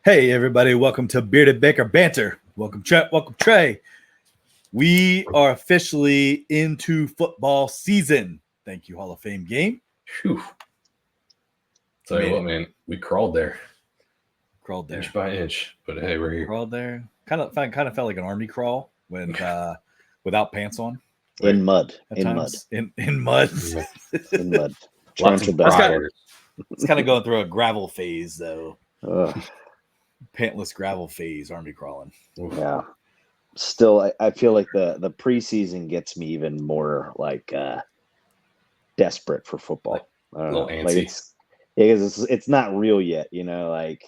Hey, everybody. Welcome to Bearded Baker Banter. Welcome, Chet. Welcome, Trey. We are officially into football season. Thank you, Hall of Fame game. Phew. Tell you what, man, we crawled there. Crawled there. Inch by inch. But hey, we're here. Crawled there. Kind of felt like an army crawl when without pants on. In mud. In mud. In mud. In mud. Lots of briars. It's kind of going through a gravel phase, though. Pantless gravel phase, army crawling. Yeah. Still, I feel like the preseason gets me even more like desperate for football. I don't know. Like it's not real yet, you know. Like,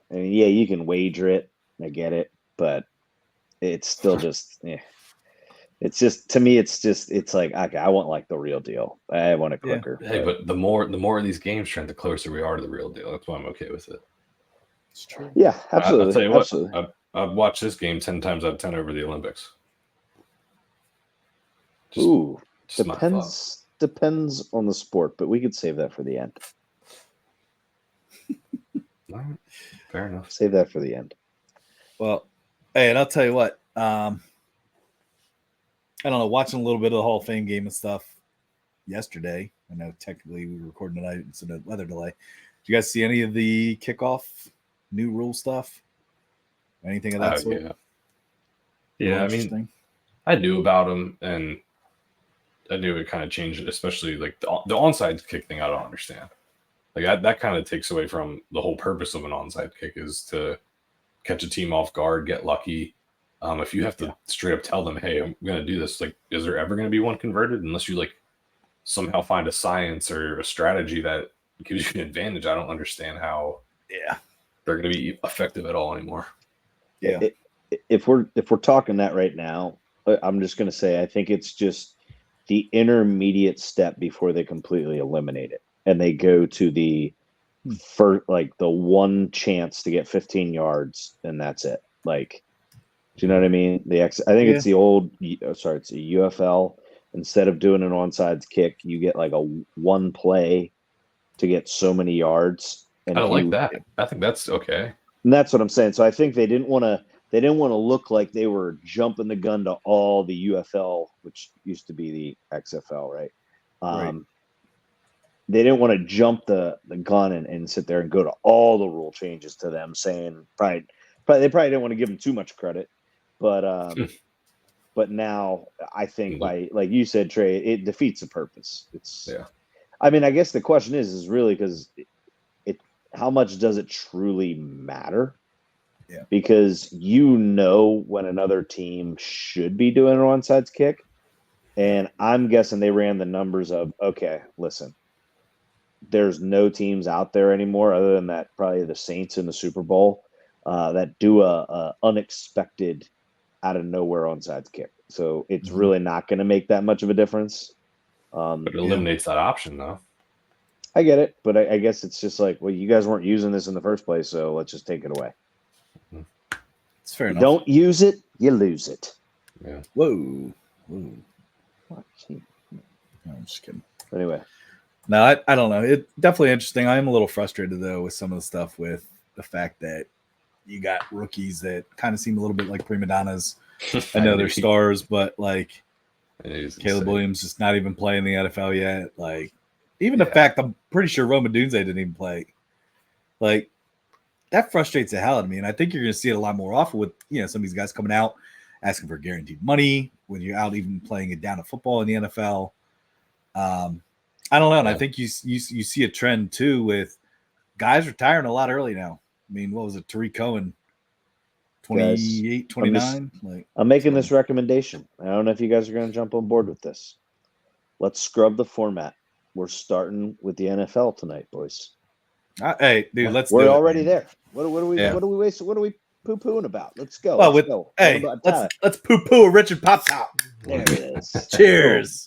I mean, yeah, you can wager it. I get it, but it's still just, It's just, to me, it's like, okay, I want like the real deal. I want it quicker. Yeah. Hey, but the more of these games trend, the closer we are to the real deal. That's why I'm okay with it. It's true. Yeah, absolutely. I'll tell you absolutely. what, I'd watch this game 10 times out of 10 over the Olympics. Depends on the sport, but we could save that for the end. All right. Fair enough. Save that for the end. Well, hey, and I'll tell you what, I don't know, watching a little bit of the Hall of Fame game and stuff yesterday. I know technically we were recording tonight, it's a weather delay. Did you guys see any of the kickoff new rule stuff? Anything of that sort? Yeah, I mean, I knew about them, and I knew it kind of changed it, especially like the onside kick thing. I don't understand. Like that kind of takes away from the whole purpose of an onside kick is to catch a team off guard, get lucky. If you have to straight up tell them, hey, I'm going to do this, like, is there ever going to be one converted? Unless you like somehow find a science or a strategy that gives you an advantage. I don't understand how they're going to be effective at all anymore. Yeah. If we're talking that right now, I'm just going to say I think it's just the intermediate step before they completely eliminate it, and they go to the first, like the one chance to get 15 yards, and that's it. Like, do you know what I mean? It's the old. It's a UFL. Instead of doing an onside kick, you get like a one play to get so many yards. And I don't like that. I think that's okay. And that's what I'm saying. So I think they didn't want to look like they were jumping the gun to all the UFL, which used to be the XFL, right? Right. They didn't want to jump the gun and sit there and go to all the rule changes to them, saying they probably didn't want to give them too much credit, but now I think like you said, Trey, it defeats the purpose. I mean, I guess the question is really because how much does it truly matter? Yeah. Because when another team should be doing an onside kick, and I'm guessing they ran the numbers of, okay, listen, there's no teams out there anymore other than that probably the Saints in the Super Bowl that do a unexpected out of nowhere onside kick. So it's really not going to make that much of a difference. But it eliminates that option, though. I get it, but I guess it's just like, well, you guys weren't using this in the first place, so let's just take it away. It's fair enough. Don't use it, you lose it. Yeah. Whoa. What? No, I'm just kidding. Anyway. No, I don't know. It's definitely interesting. I am a little frustrated, though, with some of the stuff with the fact that you got rookies that kind of seem a little bit like prima donnas. I know they're stars, but like Caleb Williams is not even playing the NFL yet. Like, even the fact I'm pretty sure Roma Dunze didn't even play. Like, that frustrates the hell out of me. And I think you're going to see it a lot more often with, some of these guys coming out asking for guaranteed money when you're out even playing it down to football in the NFL. I don't know. And I think you see a trend too with guys retiring a lot early now. I mean, what was it? Tariq Cohen, 28, 29? I'm making this recommendation. I don't know if you guys are going to jump on board with this. Let's scrub the format. We're starting with the NFL tonight, boys. Hey, dude, we're already there. What are we poo-pooing about? Let's go. Well, let's go. Let's poo-poo a Richard Pop Top. There it is. Cheers.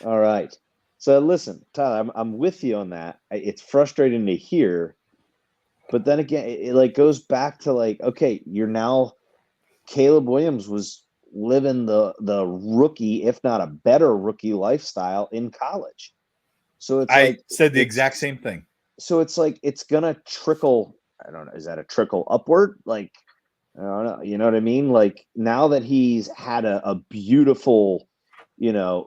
All right. So listen, Tyler, I'm with you on that. It's frustrating to hear, but then again, it like goes back to like, okay, you're now Caleb Williams was living the rookie, if not a better rookie lifestyle in college. So it's I said the exact same thing. So it's like it's gonna trickle I don't know. Is that a trickle upward? Like, I don't know. You know what I mean? Like now that he's had a beautiful, a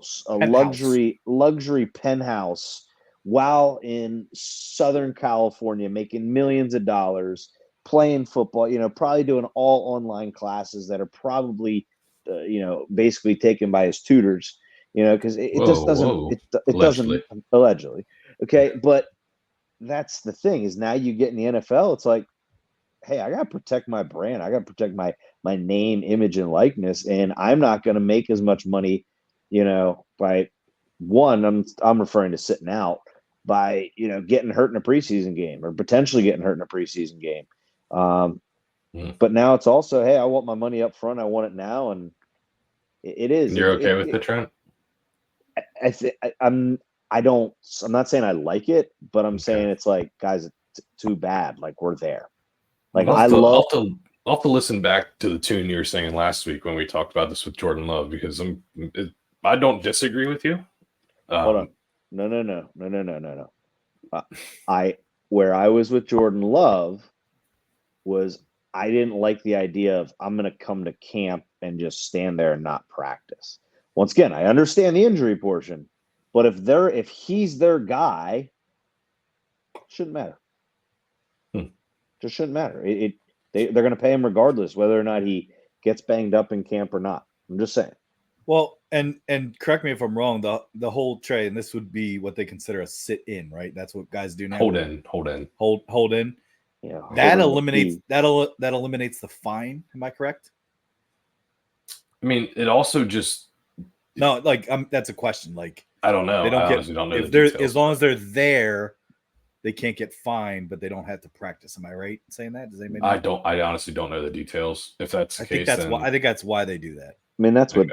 luxury penthouse while in Southern California, making millions of dollars, playing football, probably doing all online classes that are probably, basically taken by his tutors, because it just doesn't, it doesn't allegedly. Okay. But that's the thing is now you get in the NFL, it's like, hey, I got to protect my brand. I got to protect my name, image, and likeness, and I'm not going to make as much money, by one. I'm referring to sitting out by getting hurt in a preseason game or potentially getting hurt in a preseason game. But now it's also, hey, I want my money up front. I want it now, and it is. You're okay with the trend? I'm not saying I like it, but I'm saying it's like, guys, it's too bad. Like we're there. Like I'll have to listen back to the tune you were saying last week when we talked about this with Jordan Love because I don't disagree with you. Hold on, no. Where I was with Jordan Love was I didn't like the idea of I'm going to come to camp and just stand there and not practice. Once again, I understand the injury portion, but if he's their guy, shouldn't matter. Just shouldn't matter. They're going to pay him regardless whether or not he gets banged up in camp or not. I'm just saying. Well, and correct me if I'm wrong. The whole Trey, and this would be what they consider a sit in, right? That's what guys do now. Hold in. Yeah. That eliminates the fine. Am I correct? I mean, it also just that's a question. Like I don't know. They don't honestly don't know if the they're details. as long as they're there. They can't get fined, but they don't have to practice. Am I right in saying that? Does anybody know? I honestly don't know the details. If that's the case, I think that's why they do that. I mean, that's what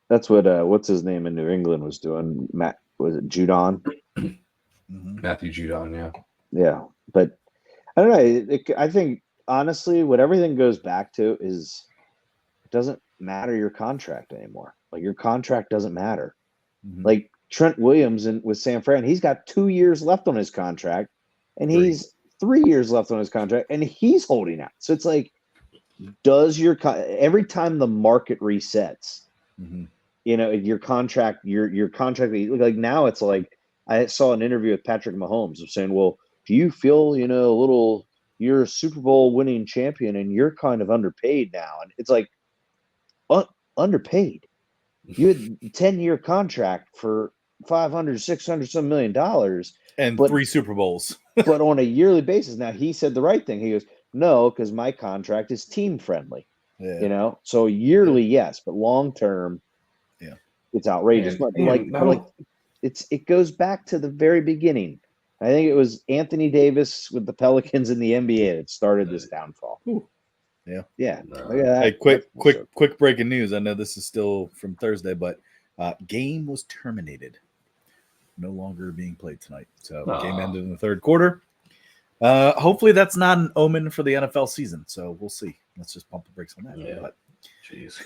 what's his name in New England was doing. Matt, was it Judon? Matthew Judon, yeah. Yeah, but I don't know. I think honestly, what everything goes back to is it doesn't matter your contract anymore. Like your contract doesn't matter. Like Trent Williams with San Fran, he's got 2 years left on his contract. And he's 3 years left on his contract, and he's holding out. So it's like, every time the market resets, your contract, your contract, like now it's like I saw an interview with Patrick Mahomes of saying, well, do you feel, you're a Super Bowl winning champion and you're kind of underpaid now? And it's like, underpaid. You had a 10-year contract for $500, $600 some $1 million. And 3 Super Bowls. But on a yearly basis. Now, he said the right thing. He goes, no, because my contract is team friendly. Yeah. So yearly, yes, but long term, it's outrageous. But it goes back to the very beginning. I think it was Anthony Davis with the Pelicans in the NBA that started this downfall. Ooh. Yeah. Yeah. Hey, quick breaking news. I know this is still from Thursday, but game was terminated. No longer being played tonight. So game ended in the third quarter. Hopefully that's not an omen for the NFL season. So we'll see. Let's just pump the brakes on that. Yeah. But jeez.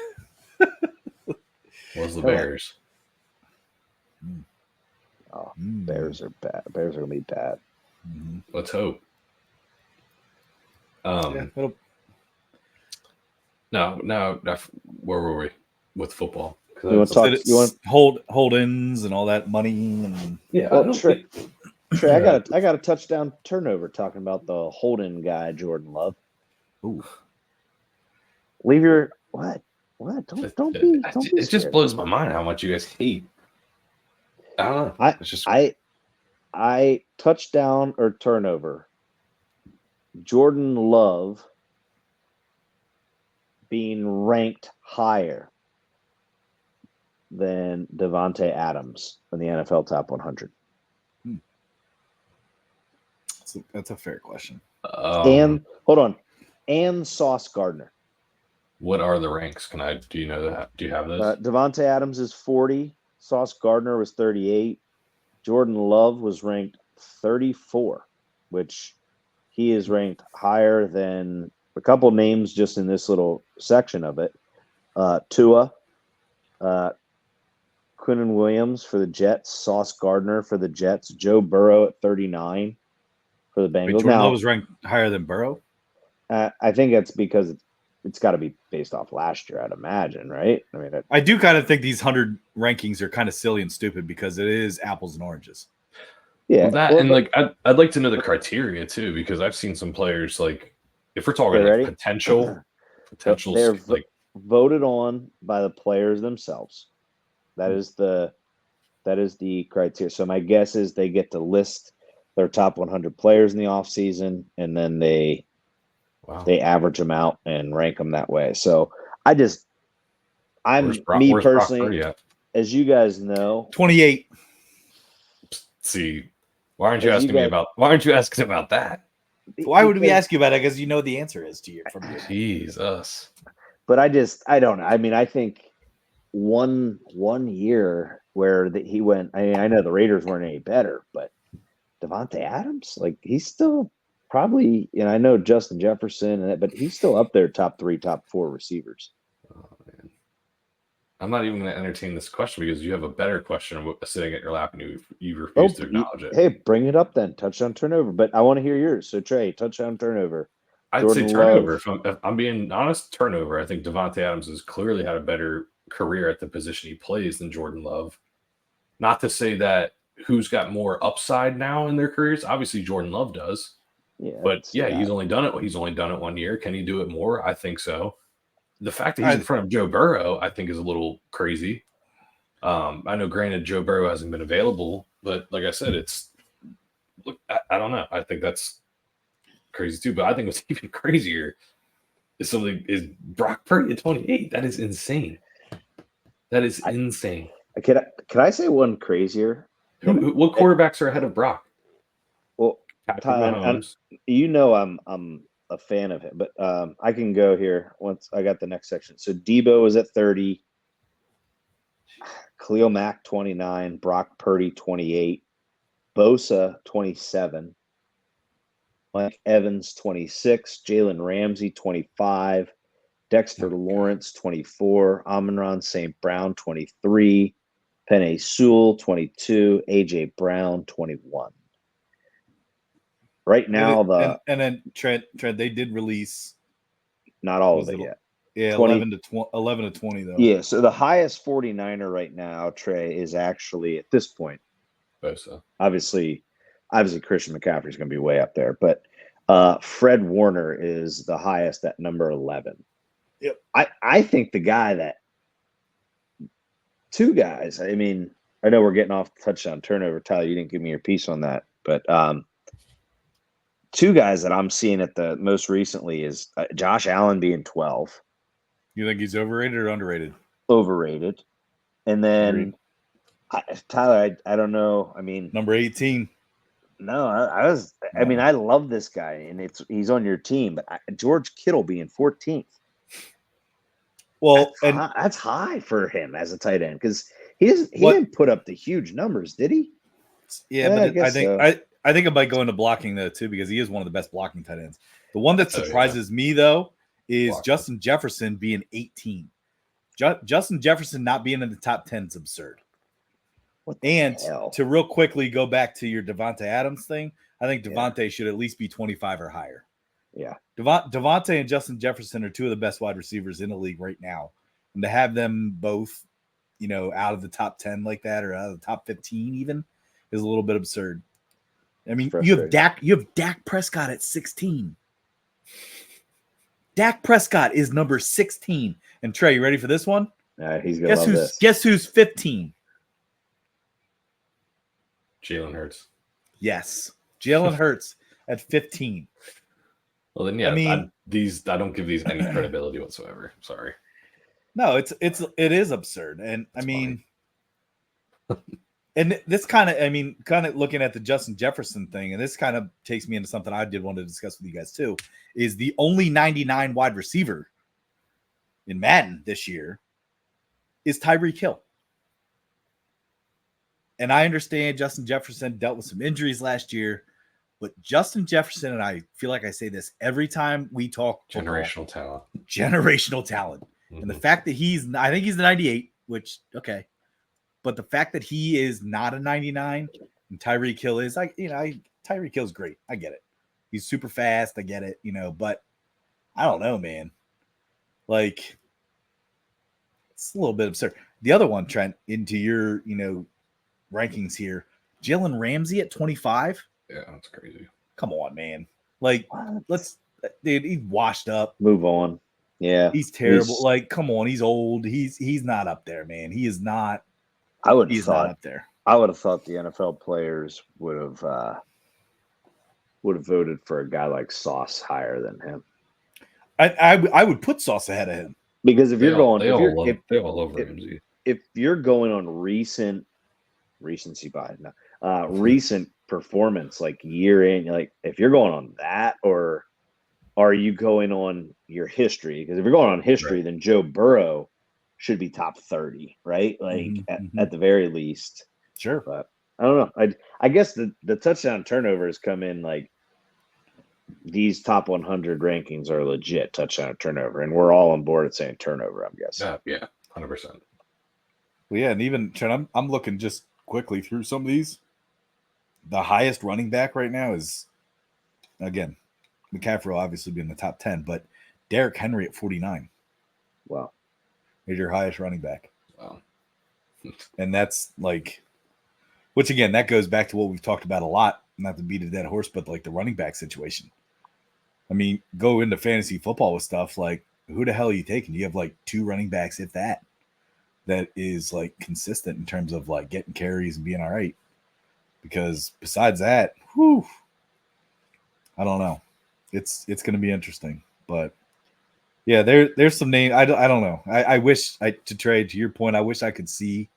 Was the Bears? Bears are bad. Bears are gonna be bad. Let's hope. No. Where were we with football? You want hold-ins and all that money and Trey, I got a touchdown turnover talking about the hold-in guy, Jordan Love. Ooh. Leave your what? Don't be. It just blows my mind how much you guys hate. I don't know. I touchdown or turnover. Jordan Love being ranked higher than Devontae Adams in the NFL Top 100. That's a fair question. And hold on, and Sauce Gardner. What are the ranks? Do you know that? Do you have those? Devontae Adams is 40. Sauce Gardner was 38. Jordan Love was ranked 34, which he is ranked higher than a couple names just in this little section of it. Tua, Quinnen Williams for the Jets, Sauce Gardner for the Jets, Joe Burrow at 39 for the Bengals. Jordan Love was ranked higher than Burrow? I think it's because it's got to be based off last year, I'd imagine, right? I mean, I do kind of think these 100 rankings are kind of silly and stupid because it is apples and oranges. Yeah, and like I'd like to know the criteria too, because I've seen some players, like if we're talking like potential, they're like voted on by the players themselves. That is the criteria. So my guess is they get to list their top 100 players in the offseason, and then they average them out and rank them that way. So where's personally, Brock as you guys know, 28. See, why aren't you asking about that? Why would we ask you about it? Because you know the answer is from you. Jesus. But I don't know. I mean, I think one year where he went. I know the Raiders weren't any better, but Davante Adams, like he's still probably. And I know Justin Jefferson, but he's still up there, top 3, top 4 receivers. Oh, man. I'm not even going to entertain this question because you have a better question sitting at your lap and you refuse to acknowledge it. Hey, bring it up then. Touchdown turnover. But I want to hear yours. So Trey, touchdown turnover. I'd say turnover. If I'm being honest, turnover. I think Davante Adams has clearly had a better career at the position he plays than Jordan Love. Not to say that who's got more upside now in their careers. Obviously, Jordan Love does. Yeah, but he's only done it. He's only done it 1 year. Can he do it more? I think so. The fact that he's in front of Joe Burrow, I think, is a little crazy. I know, granted, Joe Burrow hasn't been available, but like I said, I don't know. I think that's crazy too. But I think what's even crazier is Brock Purdy at 28. That is insane. That is insane. Can I say one crazier? What quarterbacks are ahead of Brock? Well, Tyler, you know I'm a fan of him, but I can go here once I got the next section. So Debo is at 30, Khalil Mack 29, Brock Purdy 28, Bosa 27, Mike Evans 26, Jalen Ramsey 25, Dexter Lawrence 24, Amon-Ra St. Brown 23, Penei Sewell 22, AJ Brown 21. Right now, and then Trent, they did release not all of it yet. Yeah, 11 to 20 though. Yeah, so the highest 49er right now, Trey, is actually at this point. Bosa. Obviously, Christian McCaffrey is going to be way up there, but Fred Warner is the highest at number 11. Yep. I think the guy that two guys. I mean, I know we're getting off the touchdown turnover. Tyler, you didn't give me your piece on that, but two guys that I'm seeing at the most recently is Josh Allen being 12. You think he's overrated or underrated? Overrated. And then Tyler, I don't know. I mean, number 18. No, I mean, I love this guy, and he's on your team, but George Kittle being 14th. Well, that's high for him as a tight end because he didn't put up the huge numbers, did he? Yeah, but I think it might go into blocking though too because he is one of the best blocking tight ends. The one that surprises me though is Justin Jefferson being 18. Justin Jefferson not being in the top 10 is absurd. And to real quickly go back to your Davante Adams thing, I think Davante should at least be 25 or higher. Yeah. Davante and Justin Jefferson are two of the best wide receivers in the league right now. And to have them both, out of the top 10 like that or out of the top 15 even is a little bit absurd. I mean, you have Dak Prescott at 16. Dak Prescott is number 16. And Trey, you ready for this one? He's gonna love this. Guess who's 15? Jalen Hurts. Yes. Jalen Hurts at 15. Well, then, yeah, I mean, I don't give these any credibility whatsoever. Sorry. No, it is absurd. And I mean, and this kind of looking at the Justin Jefferson thing, and this kind of takes me into something I did want to discuss with you guys too, is the only 99 wide receiver in Madden this year is Tyreek Hill. And I understand Justin Jefferson dealt with some injuries last year, but Justin Jefferson, and I feel like I say this every time we talk football, generational talent. Mm-hmm. And the fact that I think he's the 98, which, okay. But the fact that he is not a 99 and Tyreek Hill is, Tyreek Hill's great. I get it. He's super fast. I get it, but I don't know, man. Like, it's a little bit absurd. The other one, Trent, into your, rankings here, Jalen Ramsey at 25. Yeah, that's crazy. Come on, man. Like, dude, he's washed up. Move on. Yeah. He's terrible. Like, come on, he's old. He's not up there, man. He is not. He's not up there. I would have thought the NFL players would have voted for a guy like Sauce higher than him. I would put Sauce ahead of him. Because if they you're all love if, Ramsey. If you're going on recency bias, recent performance, like year in, like if you're going on that, or are you going on your history? Because if you're going on history, then Joe Burrow should be top 30, right? Like at the very least. Sure. But I don't know. I guess the touchdown turnovers come in like these top 100 rankings are legit touchdown turnover, and we're all on board at saying turnover, I'm guessing. Yeah, 100%. Well, yeah, and even Trent, I'm looking just quickly through some of these. The highest running back right now is, again, McCaffrey will obviously be in the top 10, but Derrick Henry at 49. Wow. Is your highest running back. Wow. And that's like, which again, that goes back to what we've talked about a lot, not to beat a dead horse, but like the running back situation. I mean, go into fantasy football with stuff like, who the hell are you taking? You have like 2 running backs, if that is like consistent in terms of like getting carries and being all right. Because besides that, I don't know. It's going to be interesting, but yeah, there's some name. I don't know. I wish to trade, to your point, I wish I could see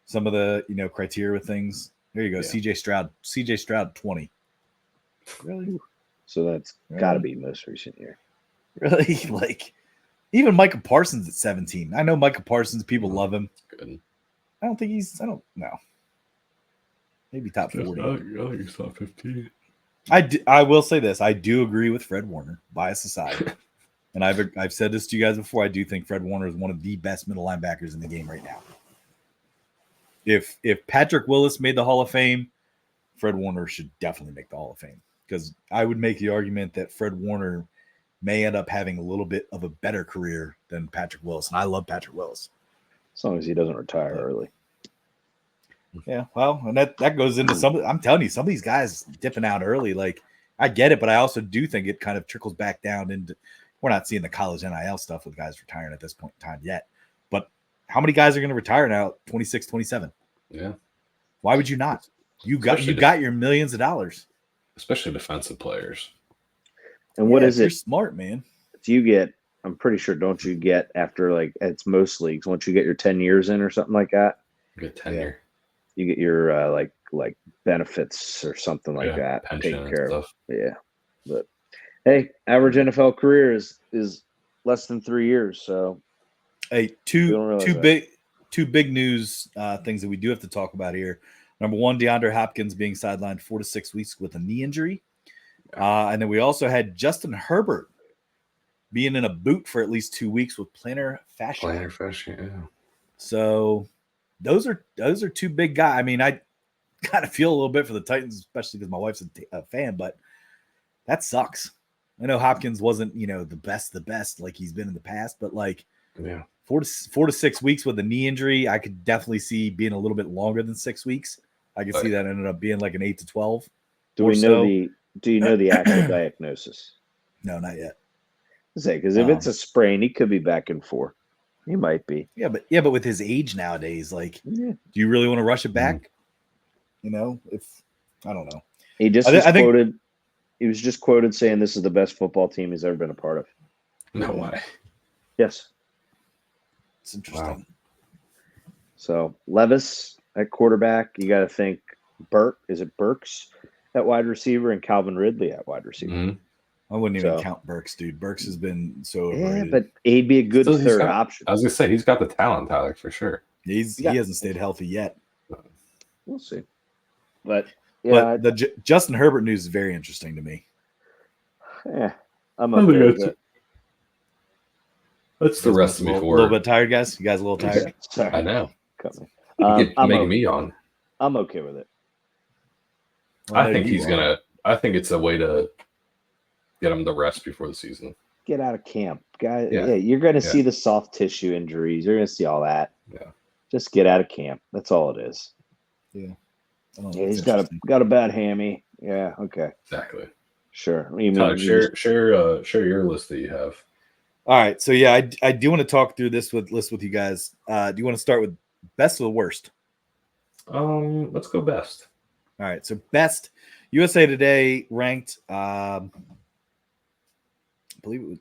some of the criteria with things. There you go, yeah. CJ Stroud 20. Really? So that's got to be most recent year. Really? Like even Micah Parsons at 17. I know Micah Parsons, people love him. Good. I don't know. Maybe top 40. I think he's top 15. I will say this. I do agree with Fred Warner, bias aside. And I've said this to you guys before. I do think Fred Warner is one of the best middle linebackers in the game right now. If Patrick Willis made the Hall of Fame, Fred Warner should definitely make the Hall of Fame. Because I would make the argument that Fred Warner may end up having a little bit of a better career than Patrick Willis. And I love Patrick Willis. As long as he doesn't retire early. Yeah, well, and that goes into I'm telling you, some of these guys dipping out early. Like, I get it, but I also do think it kind of trickles back down into, we're not seeing the college NIL stuff with guys retiring at this point in time yet. But how many guys are going to retire now, 26, 27? Yeah. Why would you not? You got your millions of dollars. Especially defensive players. And what is it? You're smart, man. Do you get, I'm pretty sure, don't you get after, like, it's most leagues, once you get your 10 years in or something like that? You get tenure. You get your, like benefits or something like that taken care of. Yeah. But, hey, average NFL career is less than 3 years. So, hey, two big news things that we do have to talk about here. Number one, DeAndre Hopkins being sidelined 4 to 6 weeks with a knee injury. And then we also had Justin Herbert being in a boot for at least 2 weeks with plantar fascia. Yeah. So those are 2 big guys. I mean, I kind of feel a little bit for the Titans, especially because my wife's a fan, but that sucks. I know Hopkins wasn't, the best like he's been in the past, but like 4 to 6 weeks with a knee injury, I could definitely see being a little bit longer than 6 weeks. I could see that ended up being like an 8 to 12. Do you know the actual diagnosis? No, not yet. Because if it's a sprain, he could be back in 4. He might be. Yeah, but with his age nowadays, like, do you really want to rush it back? If I don't know. He quoted. He was just quoted saying this is the best football team he's ever been a part of. No way. Yes. It's interesting. Wow. So Levis at quarterback, you got to think Burks at wide receiver and Calvin Ridley at wide receiver. Mm-hmm. I wouldn't even count Burks, dude. Burks has been so overrated. Yeah, but he'd be a good third option. I was gonna say he's got the talent, Tyler, for sure. He hasn't stayed healthy yet. We'll see. But the Justin Herbert news is very interesting to me. Yeah, I'm okay with it. That's the rest of me for a little bit tired, guys. You guys a little tired? Yeah, sorry. I know. I'm me on. I'm okay with it. I think I think it's a way to get him the rest before the season. get out of camp, guys. Yeah, you're going to see the soft tissue injuries. You're going to see all that. Yeah, just get out of camp. That's all it is. Yeah, he's got a bad hammy. Yeah, okay, exactly. Sure. Tyler, share your list that you have. All right, so yeah, I do want to talk through this list with you guys. Do you want to start with best or the worst? Let's go best. All right, so best. USA Today ranked, I believe it was,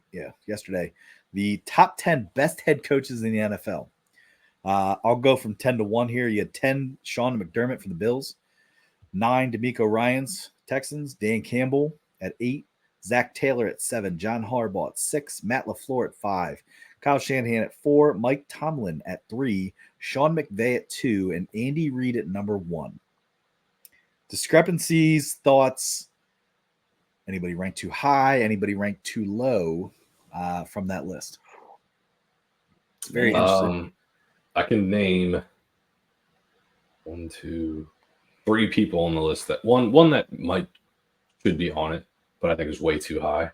yesterday, the top 10 best head coaches in the NFL. I'll go from 10 to 1 here. You had 10, Sean McDermott for the Bills, 9, DeMeco Ryans, Texans, Dan Campbell at 8, Zach Taylor at 7, John Harbaugh at 6, Matt LaFleur at 5, Kyle Shanahan at 4, Mike Tomlin at 3, Sean McVay at 2, and Andy Reid at number 1. Discrepancies, thoughts, anybody ranked too high, anybody ranked too low from that list? It's very interesting. I can name 1, 2, 3 people on the list that one that should be on it, but I think is way too high,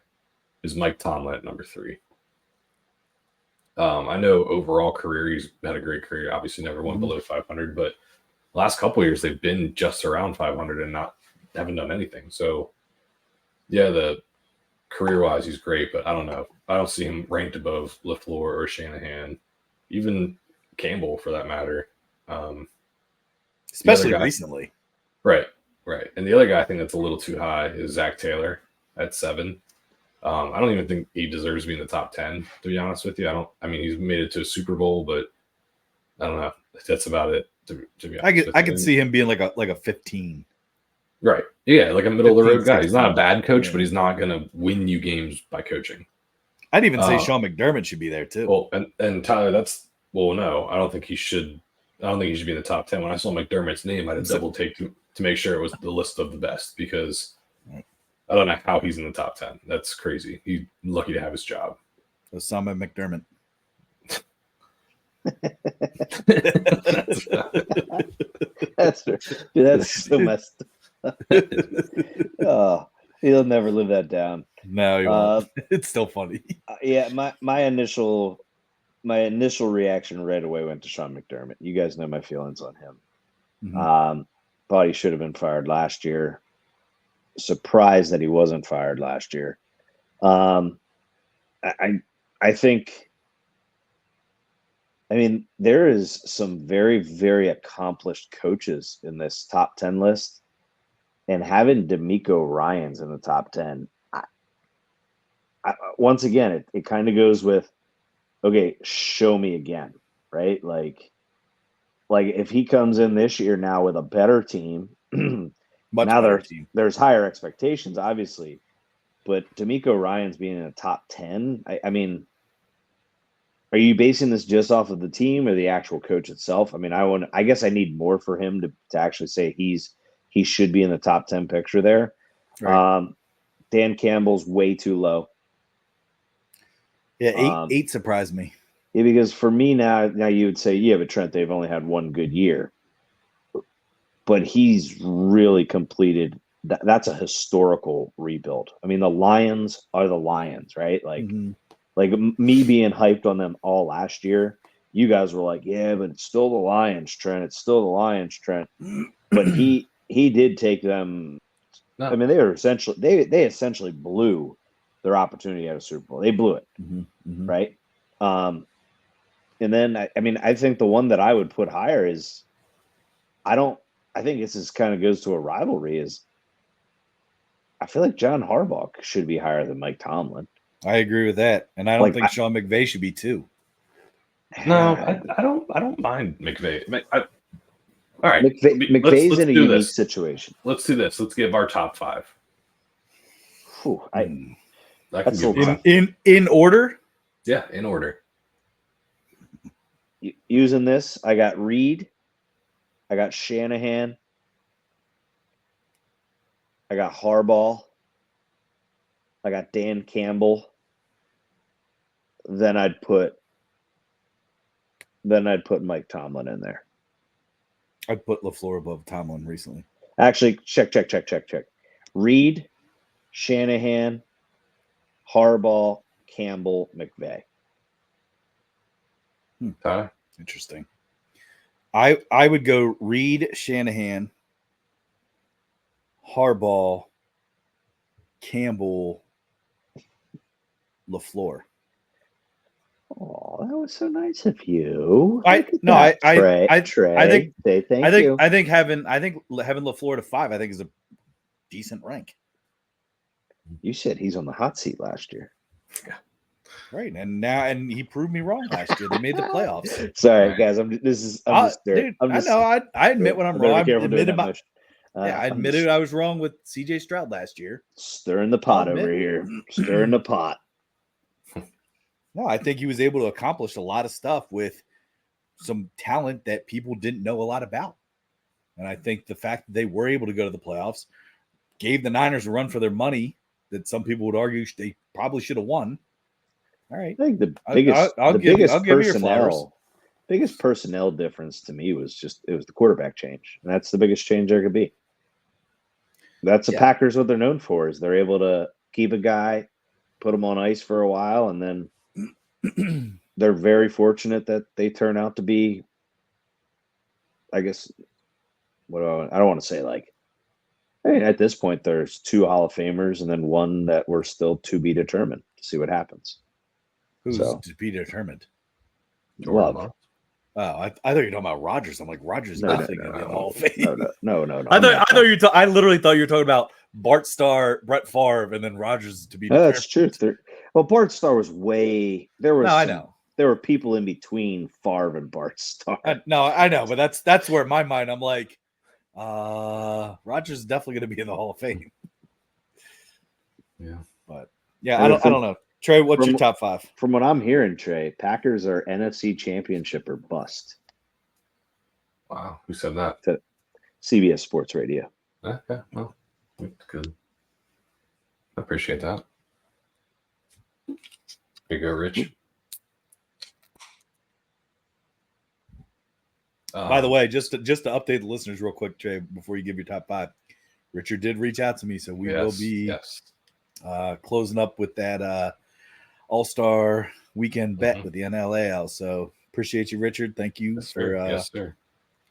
is Mike Tomlin at number 3. I know overall career, he's had a great career. Obviously never went below 500, but last couple of years they've been just around 500 and haven't done anything. So yeah, the career-wise he's great, but I don't know. I don't see him ranked above LaFleur or Shanahan, even Campbell for that matter. Especially recently. Right. And the other guy I think that's a little too high is Zach Taylor at 7. I don't even think he deserves to be in the top 10, to be honest with you. He's made it to a Super Bowl, but I don't know. That's about it, to be honest. I could see him being like a 15. Right. Yeah, like a middle of the road guy. He's not a bad coach, but he's not going to win you games by coaching. I'd even say Sean McDermott should be there too. Well, and Tyler, no, I don't think he should. I don't think he should be in the top 10. When I saw McDermott's name, I had a double take to make sure it was the list of the best, because I don't know how he's in the top 10. That's crazy. He's lucky to have his job. Osama McDermott. That's so messed up. Oh, he'll never live that down. No, he won't. It's still funny. Yeah, my initial reaction right away went to Sean McDermott. You guys know my feelings on him. Mm-hmm. Thought he should have been fired last year. Surprised that he wasn't fired last year. I think. There is some very, very accomplished coaches in this top 10 list, and having DeMeco Ryans in the top 10, once again, it kind of goes with, okay, show me again, right? Like if he comes in this year now with a better team, there's higher expectations, obviously, but DeMeco Ryans being in the top 10, are you basing this just off of the team or the actual coach itself? I guess I need more for him to actually say he should be in the top 10 picture there. Right. Dan Campbell's way too low. Yeah, eight surprised me. Yeah, because for me now you would say, yeah, but Trent, they've only had one good year. But he's really completed. That's a historical rebuild. The Lions are the Lions, right? Like, Like me being hyped on them all last year, you guys were like, yeah, but it's still the Lions, Trent. It's still the Lions, Trent. But he did take them. No. They were they essentially blew their opportunity at a Super Bowl. They blew it, right? And then I think the one that I would put higher is, I think this is kind of goes to a rivalry, is I feel like John Harbaugh should be higher than Mike Tomlin. I agree with that, and I don't think Sean McVay should be too. No, I don't mind McVay. All right, McVay's in a unique situation. Let's do this. Let's give our top 5. Whew, in order. Yeah, in order. Using this, I got Reid, I got Shanahan, I got Harbaugh, I got Dan Campbell. Then I'd put Mike Tomlin in there. I'd put LaFleur above Tomlin recently. Actually, check. Reid, Shanahan, Harbaugh, Campbell, McVay. Interesting. I would go Reed, Shanahan, Harbaugh, Campbell, LaFleur. Oh, that was so nice of you. Trey. I think having LaFleur to 5, I think is a decent rank. You said he's on the hot seat last year. Yeah. Right, and he proved me wrong last year. They made the playoffs. Sorry, guys. I admit when I'm wrong. I admitted I was wrong with CJ Stroud last year. Stirring the pot over here. Stirring the pot. No, I think he was able to accomplish a lot of stuff with some talent that people didn't know a lot about. And I think the fact that they were able to go to the playoffs gave the Niners a run for their money that some people would argue they probably should have won. All right. I think the biggest personnel difference to me was the quarterback change. And that's the biggest change there could be. That's the Packers, what they're known for, is they're able to keep a guy, put him on ice for a while, and then they're very fortunate that they turn out to be, I guess, I don't want to say at this point there's 2 Hall of Famers and then one that we're still to be determined to see what happens. Who's to be determined? Love. Oh, I thought you were talking about Rodgers. I'm like, Rodgers is definitely going to be in the Hall of Fame. No. I literally thought you were talking about Bart Starr, Brett Favre, and then Rodgers to be determined. That's true. Well, Bart Starr was I know. There were people in between Favre and Bart Starr. I know, but that's where in my mind I'm like, Rodgers is definitely going to be in the Hall of Fame. Yeah. But yeah, I don't know. Trey, what's your top 5? From what I'm hearing, Trey, Packers are NFC Championship or bust. Wow. Who said that? CBS Sports Radio. Okay. Well, good. I appreciate that. Here you go, Rich. By the way, just to update the listeners real quick, Trey, before you give your top 5, Richard did reach out to me, so we will be closing up with that All-Star weekend bet with the NLAL. So appreciate you, Richard. Thank you for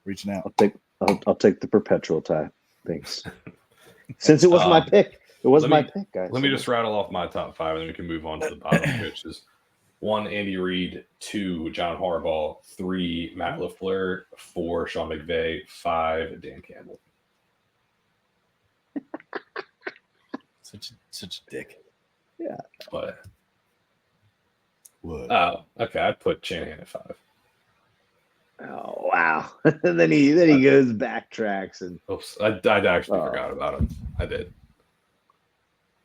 reaching out. I'll take the perpetual tie. Thanks. Since it was my pick. It was my pick, guys. Let me just rattle off my top 5, and then we can move on to the bottom coaches. 1, Andy Reid. 2, John Harbaugh. 3, Matt LaFleur. 4, Sean McVay. 5, Dan Campbell. Such a dick. Yeah. What? What? Oh, okay. I'd put Shanahan at 5. Oh wow! then he goes backtracks and. Oops! I actually forgot about him. I did.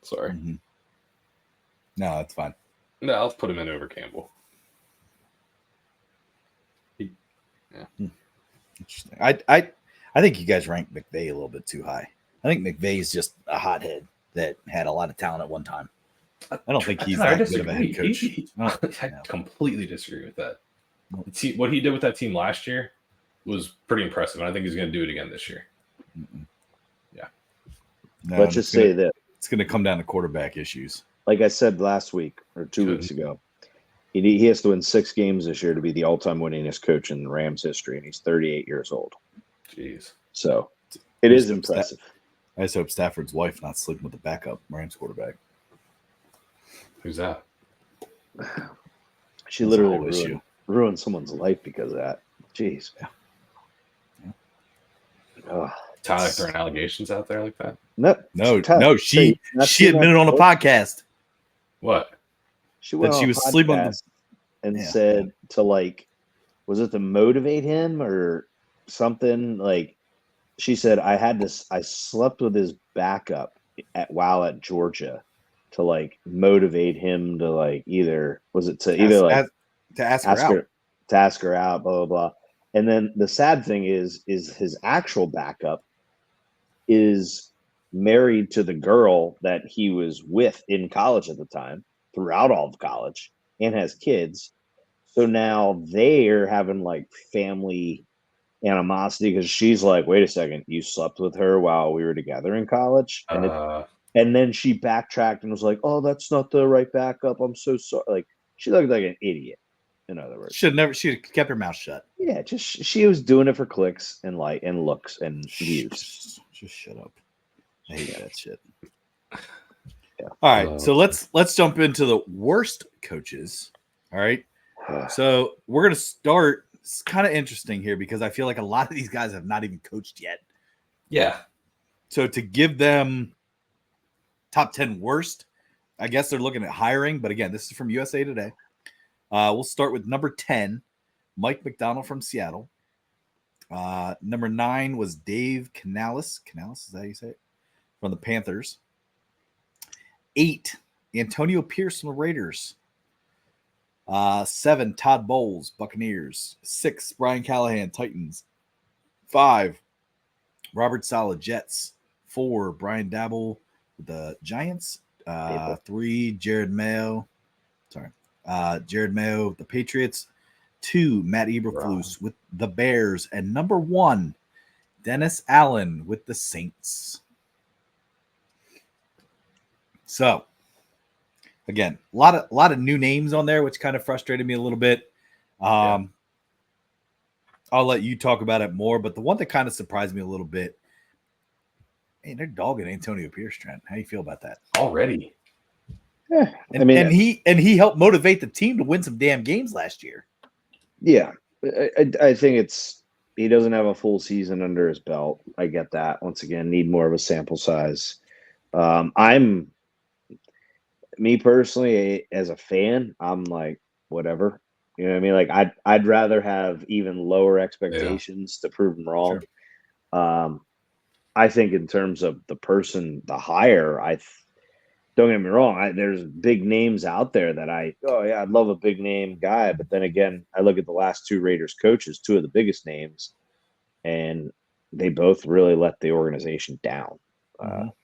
Sorry. Mm-hmm. No, that's fine. No, I'll put him in over Campbell. Interesting. I think you guys rank McVay a little bit too high. I think McVay's just a hothead that had a lot of talent at one time. I don't think he's that good of a head coach. I completely disagree with that. What he did with that team last year was pretty impressive, and I think he's going to do it again this year. Mm-mm. Yeah. No, let's just say that it's going to come down to quarterback issues. Like I said last week or 2 weeks ago, he has to win 6 games this year to be the all-time winningest coach in Rams history, and he's 38 years old. Jeez. So it is impressive. I just hope Stafford's wife not sleeping with the backup Rams quarterback. Who's that? She literally ruined someone's life because of that. Jeez. Yeah. Tyler throwing allegations out there like that? No. She admitted on a podcast. What? She went on she was sleeping and said to was it to motivate him or something? She said I slept with his backup while at Georgia to motivate him to to ask her out, blah blah blah. And then the sad thing is his actual backup is married to the girl that he was with in college at the time, throughout all of college, and has kids. So now they're having family animosity because she's like, wait a second, you slept with her while we were together in college? And And then she backtracked and was like, "Oh, that's not the right backup. I'm so sorry." Like she looked like an idiot. In other words, should kept her mouth shut. Yeah, just she was doing it for clicks and looks and views. Just shut up. I hate that shit. Yeah. All right, so let's jump into the worst coaches. All right. So we're gonna start. It's kind of interesting here because I feel like a lot of these guys have not even coached yet. Yeah. So to give them top 10 worst, I guess they're looking at hiring. But again, this is from USA Today. We'll start with number 10, Mike McDonald from Seattle. Number 9 was Dave Canales. Canales, is that how you say it? From the Panthers. 8, Antonio Pierce from the Raiders. 7, Todd Bowles, Buccaneers. 6, Brian Callahan, Titans. 5, Robert Saleh, Jets. 4, Brian Dabble, the Giants. 3, Jared Mayo, the Patriots. 2, Matt Eberflus with the Bears. And number 1, Dennis Allen with the Saints. So, again, a lot of new names on there, which kind of frustrated me a little bit. I'll let you talk about it more, but the one that kind of surprised me a little bit, man, they're dogging Antonio Pierce, Trent. How do you feel about that already? Yeah, and he helped motivate the team to win some damn games last year. Yeah, I think he doesn't have a full season under his belt. I get that. Once again, need more of a sample size. Me personally, as a fan, I'm like, whatever. You know what I mean? Like I'd rather have even lower expectations to prove them wrong. Sure. I think in terms of the hire, don't get me wrong. There's big names out there that I'd love a big name guy. But then again, I look at the last 2 Raiders coaches, 2 of the biggest names, and they both really let the organization down.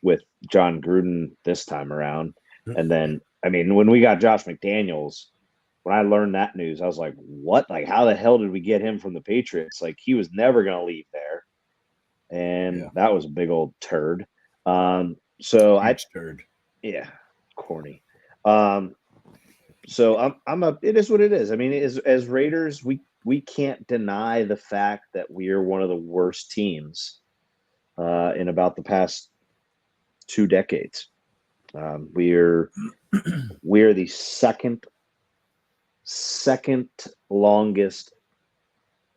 With John Gruden this time around. And then, I mean, when we got Josh McDaniels, when I learned that news, I was like, what? Like, how the hell did we get him from the Patriots? Like, he was never going to leave there. And that was a big old turd. Turd. Yeah, corny. So it is what it is. I mean, as Raiders, we can't deny the fact that we are one of the worst teams in about the past 2 decades. We're the second longest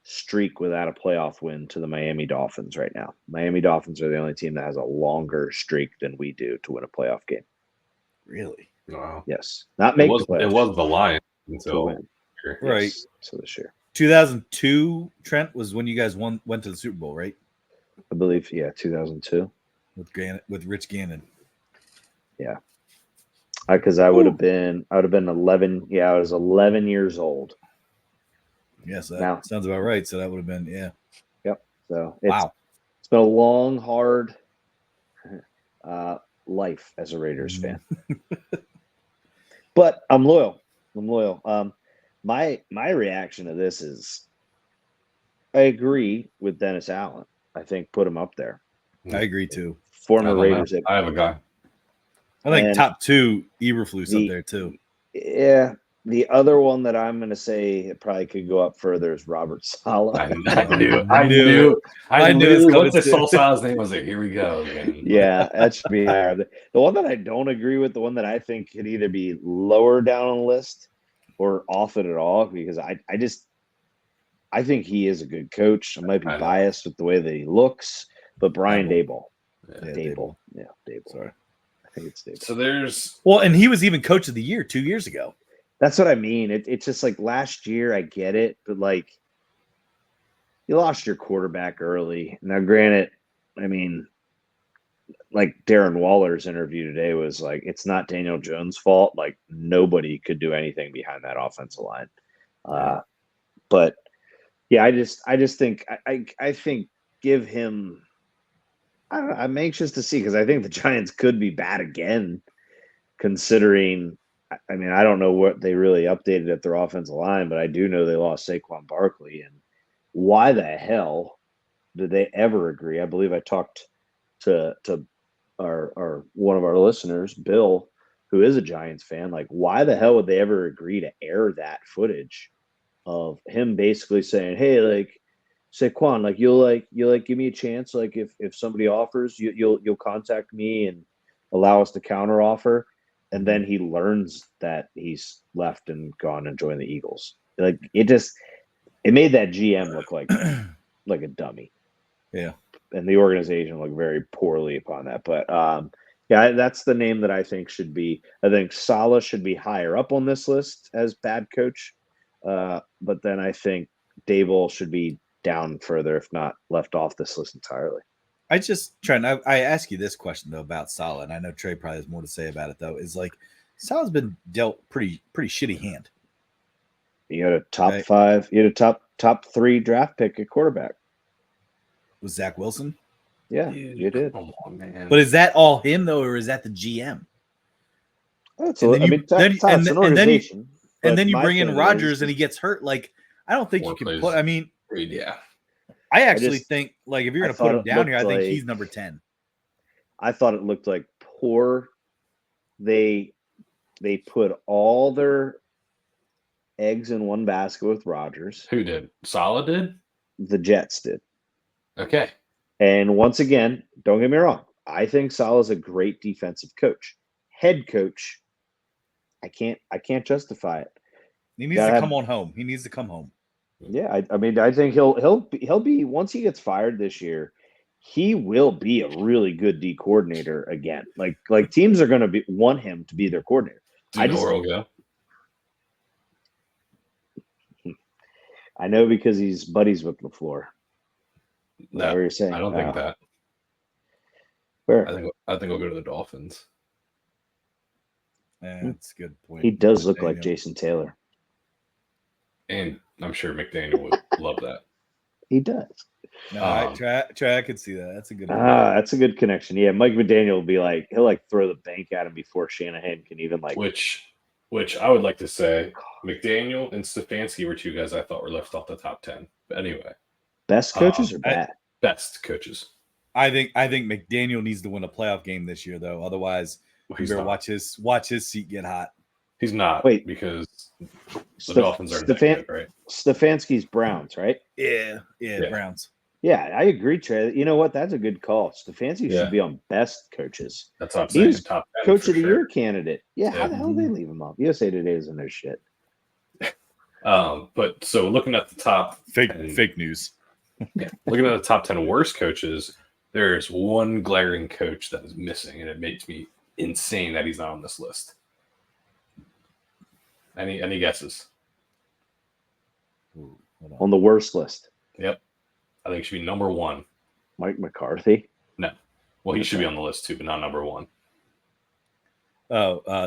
streak without a playoff win to the Miami Dolphins right now. Miami Dolphins are the only team that has a longer streak than we do to win a playoff game. Really? Wow. Yes. Not make the playoffs. It was the Lions until right. Yes, so this year. 2002, Trent, was when you guys went to the Super Bowl, right? I believe, 2002. With Rich Gannon. Yeah. Because I would have been 11. Yeah, I was 11 years old. Yes, that sounds about right. So that would have been, Yep. So it's been a long, hard life as a Raiders fan. But I'm loyal. My reaction to this is I agree with Dennis Allen. I think put him up there. I agree too. Former Raiders. I have a guy. I think top 2 Eberflus up there too. Yeah. The other one that I'm going to say it probably could go up further is Robert Saleh. I knew it. Once I saw Saleh's name, I was like, here we go again. Yeah, that should be higher. The one that I don't agree with, the one that I think could either be lower down on the list or off it at all, because I think he is a good coach. I might be biased with the way that he looks, but Brian Daboll. Daboll. Yeah, Daboll. Sorry. I think it's Daboll. So and he was even coach of the year 2 years ago. That's what I mean. It's just like last year, I get it, but like you lost your quarterback early. Now, granted, I mean, like Darren Waller's interview today was like, it's not Daniel Jones' fault. Like nobody could do anything behind that offensive line. But yeah, I just think I think give him. I don't know, I'm anxious to see because I think the Giants could be bad again, considering. I mean, I don't know what they really updated at their offensive line, but I do know they lost Saquon Barkley. And why the hell did they ever agree? I believe I talked to our one of our listeners, Bill, who is a Giants fan, like, why the hell would they ever agree to air that footage of him basically saying, "Hey, like Saquon, like you'll give me a chance, like if somebody offers, you'll contact me and allow us to counter offer." And then he learns that he's left and gone and joined the Eagles. Like it made that GM look like a dummy. Yeah. And the organization looked very poorly upon that. But yeah, that's the name that I think should be. I think Saleh should be higher up on this list as bad coach. But then I think Dable should be down further, if not left off this list entirely. I ask you this question though about Saleh, and I know Trey probably has more to say about it though. Is like Saleh's been dealt pretty shitty hand. You had a top 5, you had a top 3 draft pick at quarterback. Was Zach Wilson? Yeah, Dude, you did. Come on, man. But is that all him though, or is that the GM? That's an organization. And then you bring in Rodgers and he gets hurt. Like, I don't think you can put. I mean, yeah. I actually think, like, if you're going to put him down here, I think he's number 10. I thought it looked like poor. They put all their eggs in one basket with Rodgers. Who did? Saleh did? The Jets did. Okay. And once again, don't get me wrong. I think Saleh is a great defensive coach. Head coach, I can't justify it. He needs to come on home. He needs to come home. Yeah, I mean, I think he'll be once he gets fired this year, he will be a really good D coordinator again. Like teams are going to want him to be their coordinator. Do you know where he'll go? I know because he's buddies with LaFleur. No, you're saying? I don't think that. Where? I think he'll go to the Dolphins. Yeah, that's a good point. He does look like Jason Taylor. And I'm sure McDaniel would love that. He does. No, I could see that. That's a good. That's a good connection. Yeah, Mike McDaniel will be like, he'll like throw the bank at him before Shanahan can even like. Which I would like to say, McDaniel and Stefanski were 2 guys I thought were left off the top 10. But anyway, best coaches or bad? Best coaches. I think McDaniel needs to win a playoff game this year, though. Otherwise, you better watch his seat get hot. He's not. Wait, because the Dolphins are good, right? Stefanski's Browns, right? Yeah, Browns. Yeah, I agree, Trey. You know what? That's a good call. Stefanski should be on best coaches. That's what I'm saying. He's top 10 coach of the year candidate. Yeah, how the hell did they leave him off? USA Today isn't their shit. But so looking at the top fake news. Yeah, looking at the top 10 worst coaches, there's one glaring coach that is missing, and it makes me insane that he's not on this list. Any guesses? On the worst list. Yep. I think it should be number 1. Mike McCarthy? No. Well, he should be on the list too, but not number 1.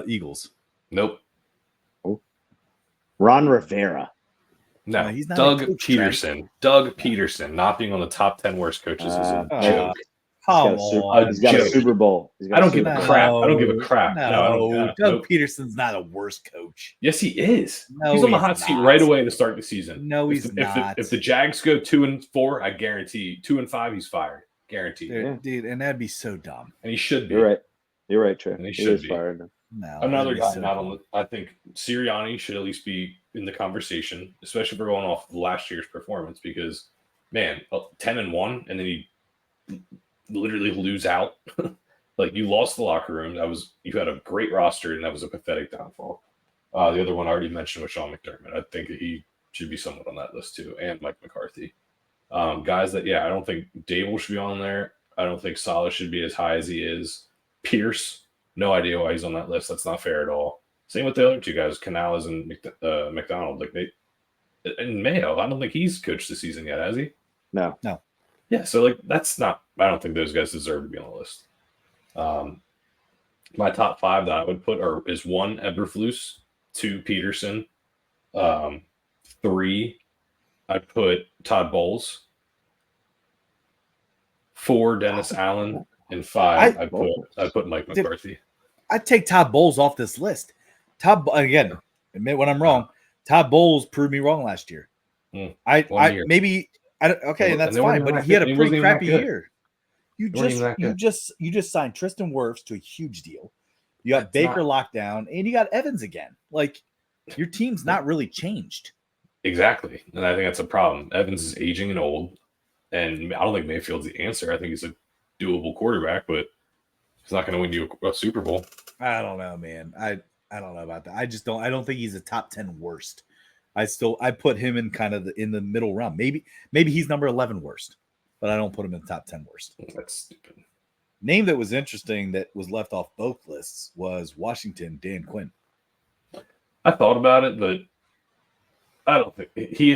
Eagles. Nope. Oh. Ron Rivera. No, he's not Doug Peterson. Right? Doug Peterson not being on the top 10 worst coaches is a joke. He's got a Super Bowl. I don't give a crap. I don't give a crap. No, Doug Peterson's not a worst coach. Yes, he is. He's on the hot seat right away to start the season. No, he's not. If the Jags go 2-4, I guarantee 2-5, he's fired. Guaranteed. Dude, and that'd be so dumb. And he should be. You're right, Trey. And he should be. Fired. No, another guy not on. I think Sirianni should at least be in the conversation, especially if we're going off last year's performance. Because, man, 10-1, and then you literally lose out. Like you lost the locker room. You had a great roster, and that was a pathetic downfall. The other one I already mentioned was Sean McDermott. I think he should be somewhat on that list too, and Mike McCarthy. Guys that I don't think Dable should be on there. I don't think Saleh should be as high as he is. Pierce, no idea why he's on that list. That's not fair at all. Same with the other 2 guys, Canales and McDonald. And Mayo, I don't think he's coached the season yet, has he? No. Yeah, so that's not. I don't think those guys deserve to be on the list. My top 5 that I would put is 1 Eberflus, 2 Peterson, 3 I'd put Todd Bowles, 4 Dennis Allen, and 5 I'd put Mike McCarthy. I'd take Todd Bowles off this list. Admit when I'm wrong. Todd Bowles proved me wrong last year. And that's fine. But he had a pretty crappy year. You just signed Tristan Wirfs to a huge deal. You got Baker locked down, and you got Evans again. Like, your team's not really changed. Exactly. And I think that's a problem. Evans is aging and old, and I don't think Mayfield's the answer. I think he's a doable quarterback, but he's not going to win you a Super Bowl. I don't know, man. I don't know about that. I don't think he's a top 10 worst. I put him in kind of in the middle round. Maybe he's number 11 worst, but I don't put him in the top 10 worst. That's stupid. Name that was interesting that was left off both lists was Washington, Dan Quinn. I thought about it, but I don't think he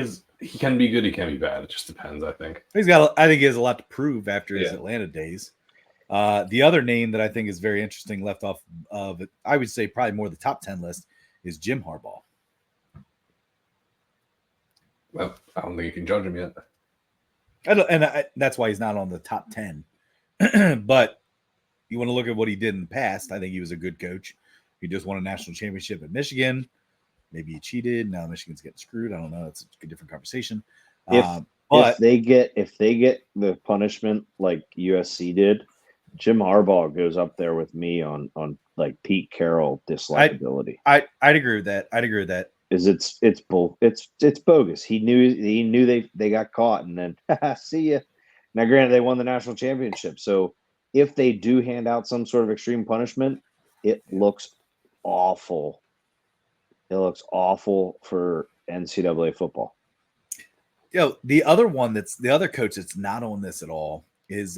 can be good, he can be bad. It just depends, I think. I think he has a lot to prove after his Atlanta days. The other name that I think is very interesting left off of it, I would say probably more the top 10 list, is Jim Harbaugh. Well, I don't think you can judge him yet. That's why he's not on the top 10. But you want to look at what he did in the past. I think he was a good coach. He just won a national championship at Michigan. Maybe he cheated. Now Michigan's getting screwed. I don't know. It's a different conversation. If they get the punishment like USC did, Jim Harbaugh goes up there with me on like Pete Carroll dislikability. I'd agree with that. Is it's bogus. He knew they got caught, and then see ya. Now, granted, they won the national championship, so if they do hand out some sort of extreme punishment, it looks awful. It looks awful for NCAA football. The other one the other coach that's not on this at all is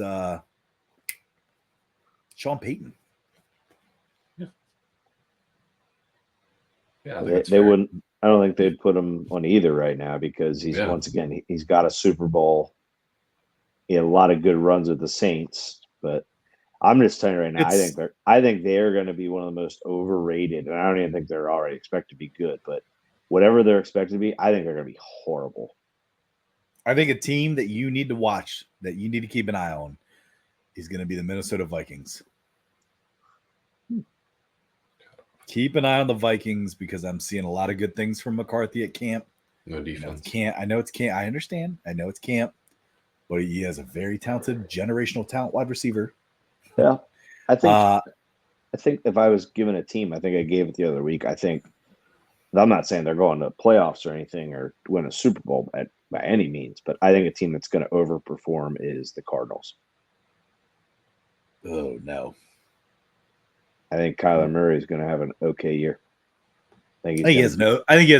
Sean Payton. Yeah, they wouldn't. I don't think they'd put him on either right now because once again he's got a Super Bowl. He had a lot of good runs with the Saints, but I'm just telling you right now, I think they're going to be one of the most overrated, and I don't even think they're already expected to be good, but whatever they're expected to be, I think they're going to be horrible. I think a team that you need to watch, that you need to keep an eye on, is going to be the Minnesota Vikings. Keep an eye on the Vikings because I'm seeing a lot of good things from McCarthy at camp. No defense. I know it's camp. I understand. I know it's camp, but he has a very talented, generational talent wide receiver. Yeah, I think if I was given a team, I think I gave it the other week. I think I'm not saying they're going to playoffs or anything or win a Super Bowl by any means, but I think a team that's going to overperform is the Cardinals. Oh no. I think Kyler Murray is going to have an okay year. I think he has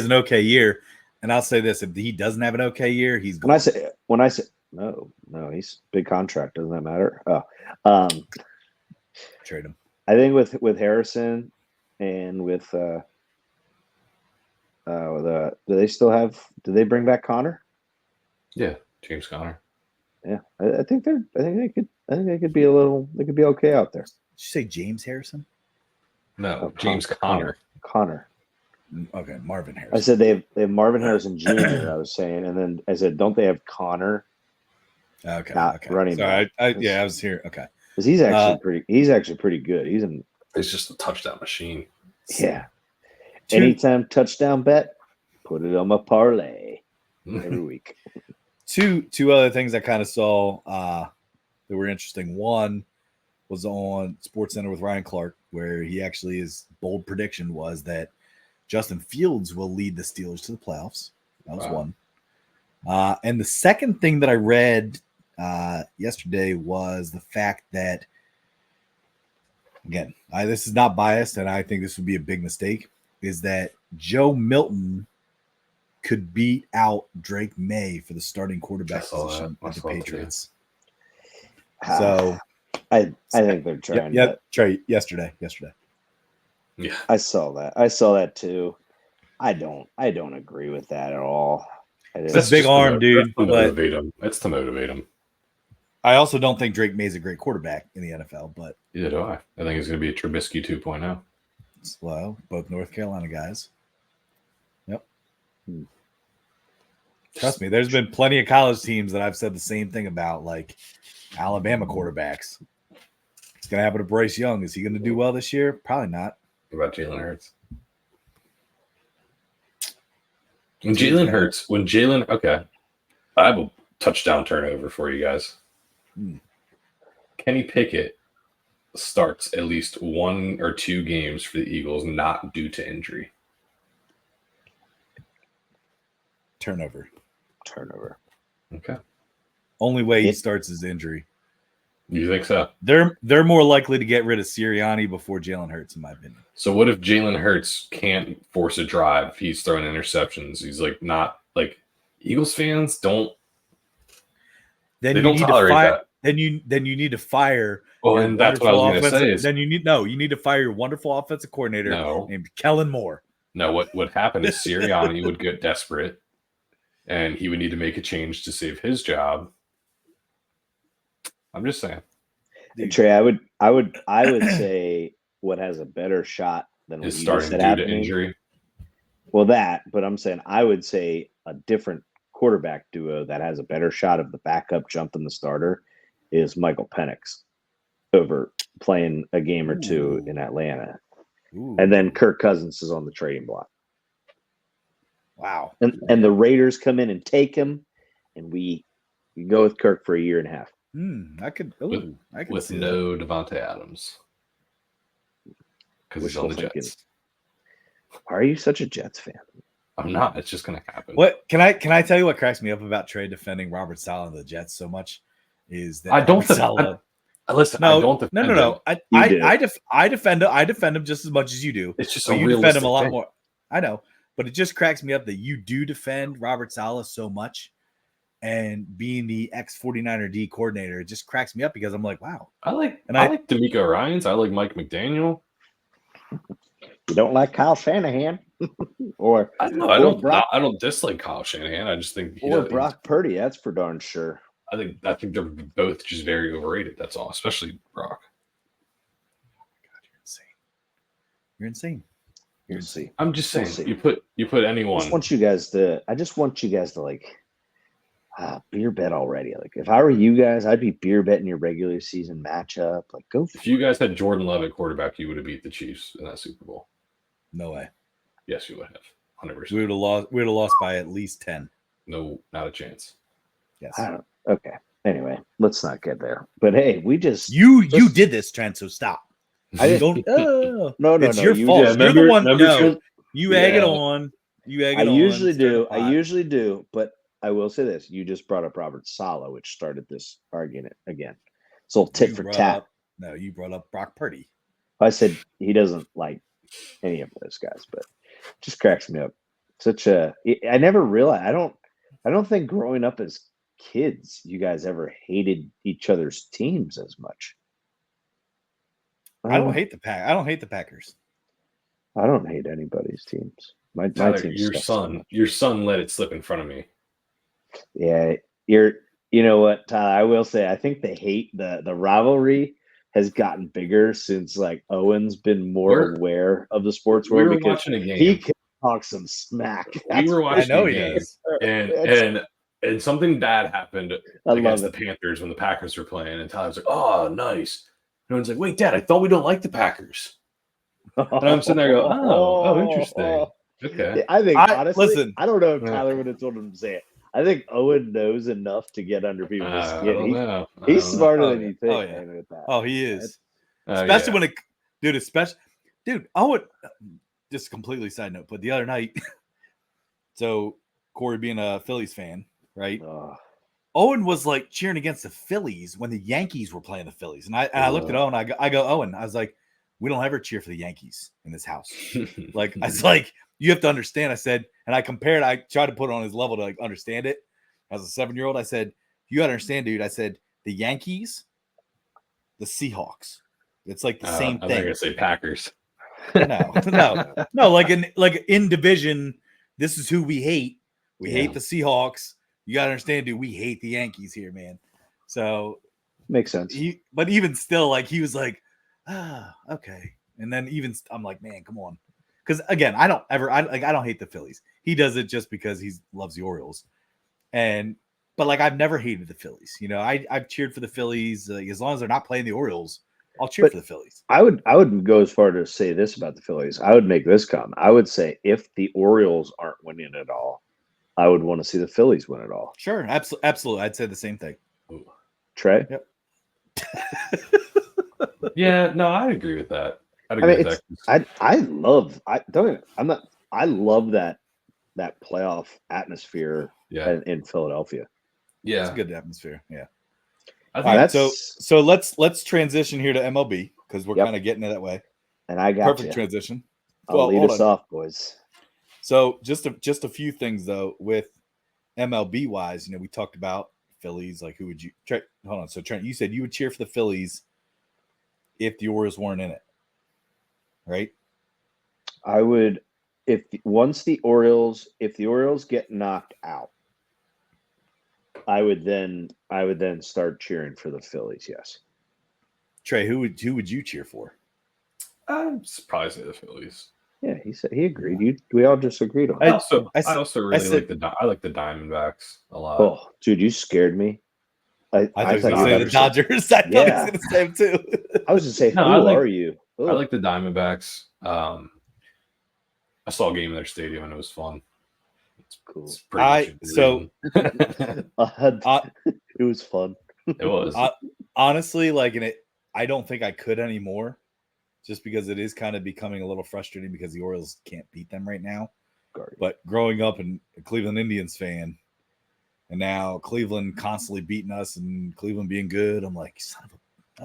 an okay year, and I'll say this: if he doesn't have an okay year, he's gone. When I say no, he's big contract. Doesn't that matter? Trade him. I think with Harrison and with do they bring back Connor? Yeah, James Conner. Yeah, I think they could be okay out there. Did you say James Harrison? No, James Conner. Connor. Okay, Marvin Harrison. I said they have Marvin Harrison Jr. I was saying, and then I said, don't they have Connor? Okay. Running back. I was here. Okay, because he's actually pretty good. He's just a touchdown machine. Yeah. Anytime touchdown bet, put it on my parlay every week. Two other things I kind of saw that were interesting. One was on SportsCenter with Ryan Clark, where his bold prediction was that Justin Fields will lead the Steelers to the playoffs. That was one. And the second thing that I read yesterday was the fact that, again, this is not biased, and I think this would be a big mistake, is that Joe Milton could beat out Drake May for the starting quarterback position at the Patriots. So I think they're trying. Trey, yesterday. Yeah, I saw that too. I don't agree with that at all. It's a big arm, dude. It's to motivate him. I also don't think Drake May's a great quarterback in the NFL, but either do I. I think he's going to be a Trubisky 2.0. Well, both North Carolina guys. Yep. Trust me, there's been plenty of college teams that I've said the same thing about, like Alabama quarterbacks. It's going to happen to Bryce Young. Is he going to do well this year? Probably not. What about Jalen Hurts? Okay. I have a touchdown turnover for you guys. Kenny Pickett starts at least 1 or 2 games for the Eagles, not due to injury. Turnover. Okay. Only way he starts is injury. You think so? They're more likely to get rid of Sirianni before Jalen Hurts, in my opinion. So what if Jalen Hurts can't force a drive? He's throwing interceptions. He's like not like Eagles fans don't. Then they you don't need tolerate to fire. that. Then you need to fire. Well, and that's what I was going to say. Then you need to fire your wonderful offensive coordinator named Kellen Moore. No, what happened is Sirianni would get desperate, and he would need to make a change to save his job. I'm just saying. Trey, I would say what has a better shot than what is you starting said due happening. to injury. Well, but I'm saying I would say a different quarterback duo that has a better shot of the backup jumping the starter is Michael Penix over playing a game or two in Atlanta. And then Kirk Cousins is on the trading block. Wow. And the Raiders come in and take him, and we go with Kirk for a year and a half. I could with see no Devontae Adams because he's on the Jets. Why are you such a Jets fan? I'm not. It's just going to happen. What can I tell you? What cracks me up about Trey defending Robert Saleh and the Jets so much is that I don't listen. I don't defend no. him. I defend him just as much as you do. It's just you defend him a lot more. I know, but it just cracks me up that you do defend Robert Saleh so much. And being the ex-49er D coordinator, it just cracks me up because I'm like, wow. I like D'Amico Ryans. I like Mike McDaniel. You don't like Kyle Shanahan, I don't dislike Kyle Shanahan. I just think Brock Purdy. That's for darn sure. I think they're both just very overrated. That's all, especially Brock. Oh my God, you're insane. You're insane. I'm just saying. You put anyone. I just want you guys to like. Beer bet already. Like if I were you guys, I'd be beer betting your regular season matchup. Like go. If you guys had Jordan Love at quarterback, you would have beat the Chiefs in that Super Bowl. No way. Yes, you would have. 100%. We would have lost by at least 10. No, not a chance. Yes. Okay. Anyway, let's not get there. But hey, we just you did this, Trent. So stop. I don't. No. It's your fault. You're the one. You egg it on. You egg it on. I usually do. But I will say this: you just brought up Robert Saleh, which started this argument again. So tit for tat. You brought up Brock Purdy. I said he doesn't like any of those guys, but it just cracks me up. I never realized. I don't think growing up as kids, you guys ever hated each other's teams as much. I don't hate the Packers. I don't hate anybody's teams. My team. Your son let it slip in front of me. Yeah, you know what, Tyler? I will say I think the rivalry has gotten bigger since like Owen's been more aware of the sports world because watching a game. He can talk some smack. We were watching. I know he does. And something bad happened against the Panthers when the Packers were playing, and Tyler's like, "Oh, nice." And everyone's like, "Wait, Dad, I thought we don't like the Packers." And I'm sitting there, going, "Oh, interesting." Okay. I think honestly, I don't know if Yeah. Tyler would have told him to say it. I think Owen knows enough to get under people's skin. He's smarter than you think. Oh, he is. Especially when Owen. Just completely side note, but the other night, so Corey being a Phillies fan, right? Owen was like cheering against the Phillies when the Yankees were playing the Phillies, and I looked at Owen. I go, Owen. I was like, we don't ever cheer for the Yankees in this house. Like I was like. You have to understand, I said, and I tried to put it on his level to like understand it. As a 7-year-old, I said, you gotta understand, dude. I said, the Yankees, the Seahawks. It's like the same thing. I'm gonna say Packers. No. Like in division, this is who we hate. We hate the Seahawks. You gotta understand, dude, we hate the Yankees here, man. So makes sense. But even still, like he was like, okay. And then I'm like, man, come on. Because again, I don't hate the Phillies. He does it just because he loves the Orioles, but like I've never hated the Phillies. You know, I've cheered for the Phillies as long as they're not playing the Orioles. I'll cheer for the Phillies. I would go as far to say this about the Phillies. I would make this comment. I would say if the Orioles aren't winning at all, I would want to see the Phillies win it all. Sure, absolutely. I'd say the same thing. Trey? Yep. Yeah, no, I agree with that. I'd agree with that. I love that playoff atmosphere in Philadelphia. Yeah, it's a good atmosphere. Yeah. I think so let's transition here to MLB because we're kind of getting it that way. And I got perfect transition. I'll lead us off, boys. So just a few things though with MLB wise, we talked about Phillies. Like, who would you? Hold on. So Trent, you said you would cheer for the Phillies if the Orioles weren't in it, right? I would if the Orioles get knocked out, I would then start cheering for the Phillies. Yes. Trey, who would you cheer for? I'm surprised say the Phillies. Yeah, he said he agreed. We all just agreed on. I also really like the Diamondbacks a lot. Oh, dude, you scared me. I thought you were going to say the Dodgers. I thought he was going to say them too. I was going to say, who are you? I like the Diamondbacks. I saw a game in their stadium and it was fun. It's cool. It's it was fun. It was honestly I don't think I could anymore, just because it is kind of becoming a little frustrating because the Orioles can't beat them right now. But growing up a Cleveland Indians fan, and now Cleveland constantly beating us and Cleveland being good, I'm like, son of a.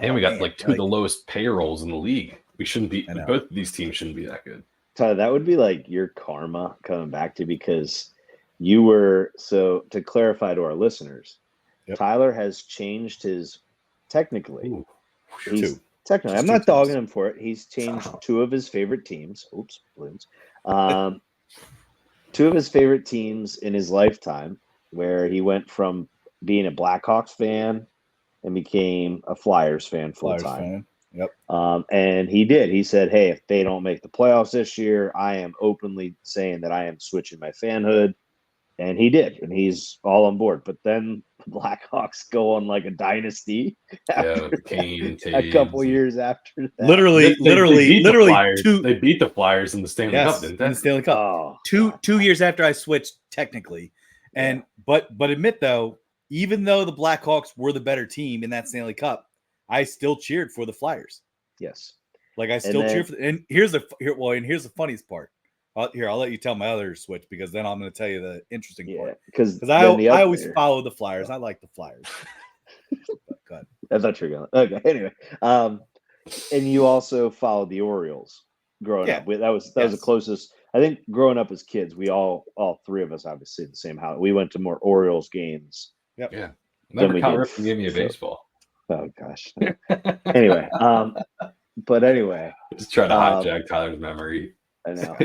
And we got two of the lowest payrolls in the league. We shouldn't be. Both of these teams shouldn't be that good. Tyler, that would be like your karma coming back to, because you were, so to clarify to our listeners, Tyler has changed his technically. I'm not dogging him for it. He's changed two of his favorite teams. Oops, balloons. Two of his favorite teams in his lifetime, where he went from being a Blackhawks fan and became a Flyers fan full time. Yep. And he did. He said, "Hey, if they don't make the playoffs this year, I am openly saying that I am switching my fanhood." And he did, and he's all on board. But then the Blackhawks go on like a dynasty after a couple years after that. Literally, they beat the Flyers in the Stanley Cup, didn't they? In the Stanley Cup. Oh, two years after I switched, technically. And but admit though, even though the Blackhawks were the better team in that Stanley Cup, I still cheered for the Flyers. Yes. Like I still cheer for and here's the funniest part. I'll let you tell my other switch, because then I'm going to tell you the interesting part. Because I always follow the Flyers. I like the Flyers. Go ahead. I thought you were going. Okay. Anyway, and you also followed the Orioles growing up. That was the closest. I think growing up as kids, we all three of us obviously the same house. We went to more Orioles games. Yep. Yeah. Remember Cal Ripken gave me a baseball. Oh gosh. Anyway, but anyway, just try to hijack Tyler's memory. I know.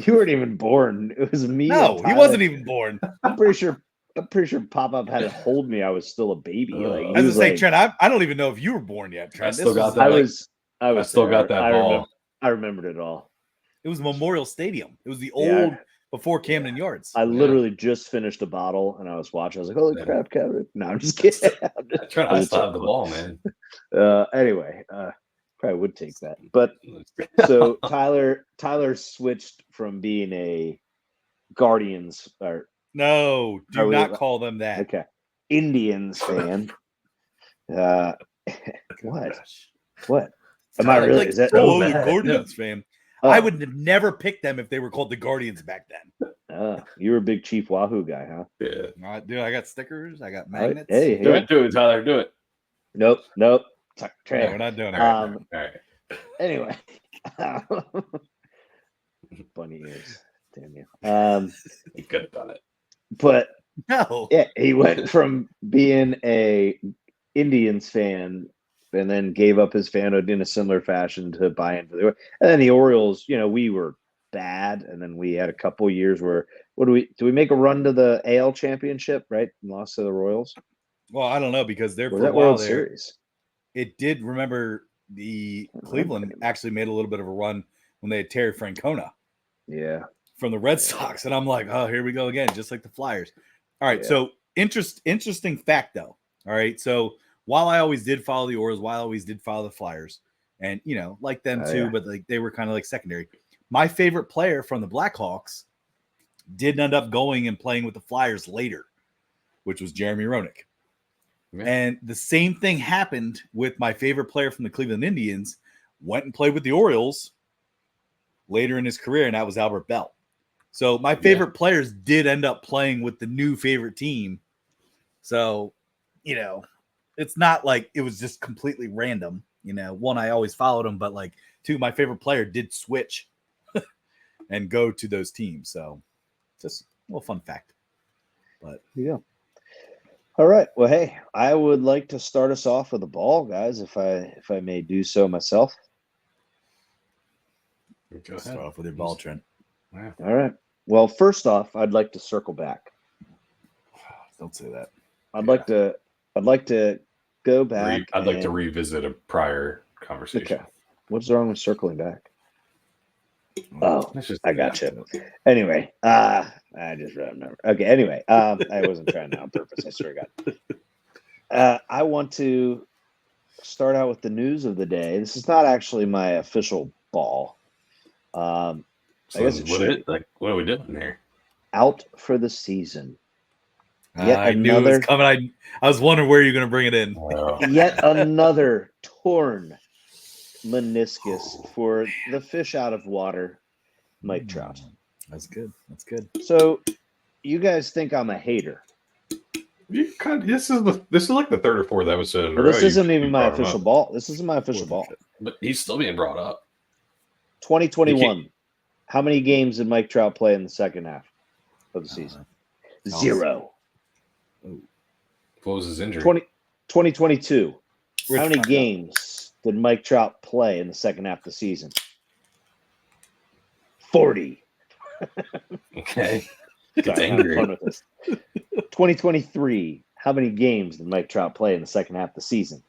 You weren't even born. It was me. No, he wasn't even born. I'm pretty sure Pop-Up had to hold me. I was still a baby. I was saying, Trent, I don't even know if you were born yet, Trent. I still got that ball. I remembered it all. It was Memorial Stadium. It was the old before Camden Yards. I literally just finished a bottle and I was watching. I was like, "Holy crap, Kevin!" No, I'm just kidding. I still have the ball, man. Anyway, probably would take that. But so Tyler switched from being a Guardians do not call them that. Okay, Indians fan. What? Am I really? Is that the Guardians fan? I would have never picked them if they were called the Guardians back then. You were a big Chief Wahoo guy, huh? Yeah. Dude, I got stickers. I got magnets. Hey, do it, Tyler. Do it. Nope. No, we're not doing it. All right. Anyway. Bunny ears. Damn you. He could have done it. But no. Yeah, he went from being a Indians fan and then gave up his fanhood in a similar fashion to buy into the. And then the Orioles, we were bad, and then we had a couple years where do we make a run to the AL championship, right? And lost to the Royals. Well, I don't know, because they're for a while World Series. It did. Remember, the Cleveland actually made a little bit of a run when they had Terry Francona. Yeah. From the Red Sox, and I'm like, oh, here we go again, just like the Flyers. All right, so interesting fact though. All right, so while I always did follow the Orioles, while I always did follow the Flyers, and like them too, but like they were kind of like secondary. My favorite player from the Blackhawks did end up going and playing with the Flyers later, which was Jeremy Roenick. Yeah. And the same thing happened with my favorite player from the Cleveland Indians, went and played with the Orioles later in his career, and that was Albert Bell. So my favorite players did end up playing with the new favorite team. So, it's not like it was just completely random. One, I always followed him, but like two, my favorite player did switch and go to those teams. So just a little fun fact. But yeah. All right. Well, hey, I would like to start us off with a ball, guys, if I may do so myself. Go ahead. Start off with your ball, Trent. Yeah. All right. Well, first off, I'd like to circle back. Don't say that. I'd like to go back. I'd like to revisit a prior conversation. Okay. What's wrong with circling back? Oh, I got you. Yeah. Anyway, I just remember. Okay. Anyway, I wasn't trying to on purpose. I swear to God. I want to start out with the news of the day. This is not actually my official ball. I guess it should. What are we doing here? Out for the season. I knew it was coming. I was wondering where you're going to bring it in. Yet another torn meniscus for the fish out of water, Mike Trout. That's good. That's good. So, you guys think I'm a hater? This is like the third or fourth episode. Well, this isn't even my official ball. This isn't my official ball. But he's still being brought up. 2021. How many games did Mike Trout play in the second half of the season? 0. What was his injury? 2022. How many games did Mike Trout play in the second half of the season? 40. Okay. Sorry, angry. 2023. How many games did Mike Trout play in the second half of the season?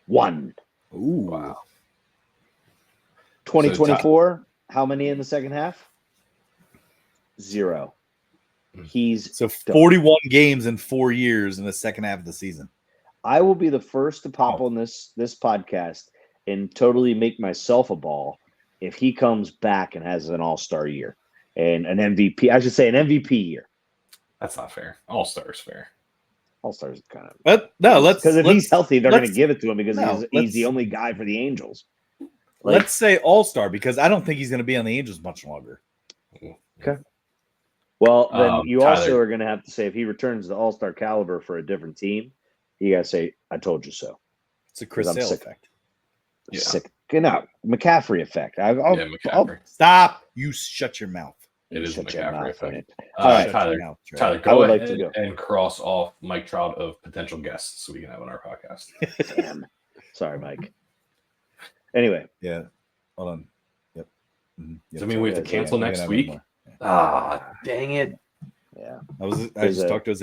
1. Ooh, wow. 2024. How many in the second half? 0. He's 41 games in 4 years in the second half of the season. I will be the first to pop on this podcast and totally make myself a ball if he comes back and has an all-star year and an MVP. I should say an MVP year. That's not fair. All-star is fair. All-stars kind of. But no, because if he's healthy, they're going to give it to him because he's the only guy for the Angels. Let's say all-star because I don't think he's going to be on the Angels much longer. Okay. Well, then you also are going to have to say if he returns to all-star caliber for a different team, you got to say, I told you so. It's a Chris Sale effect. Yeah. Sick. Genau. McCaffrey effect. McCaffrey. Stop. You shut your mouth. It is a McCaffrey effect. All right, Tyler, go ahead and cross off Mike Trout of potential guests so we can have on our podcast. Damn. Sorry, Mike. Anyway. Yeah. Hold on. Yep. Mm-hmm. Does that mean we have to cancel next week? Dang it. Yeah. I just talked to his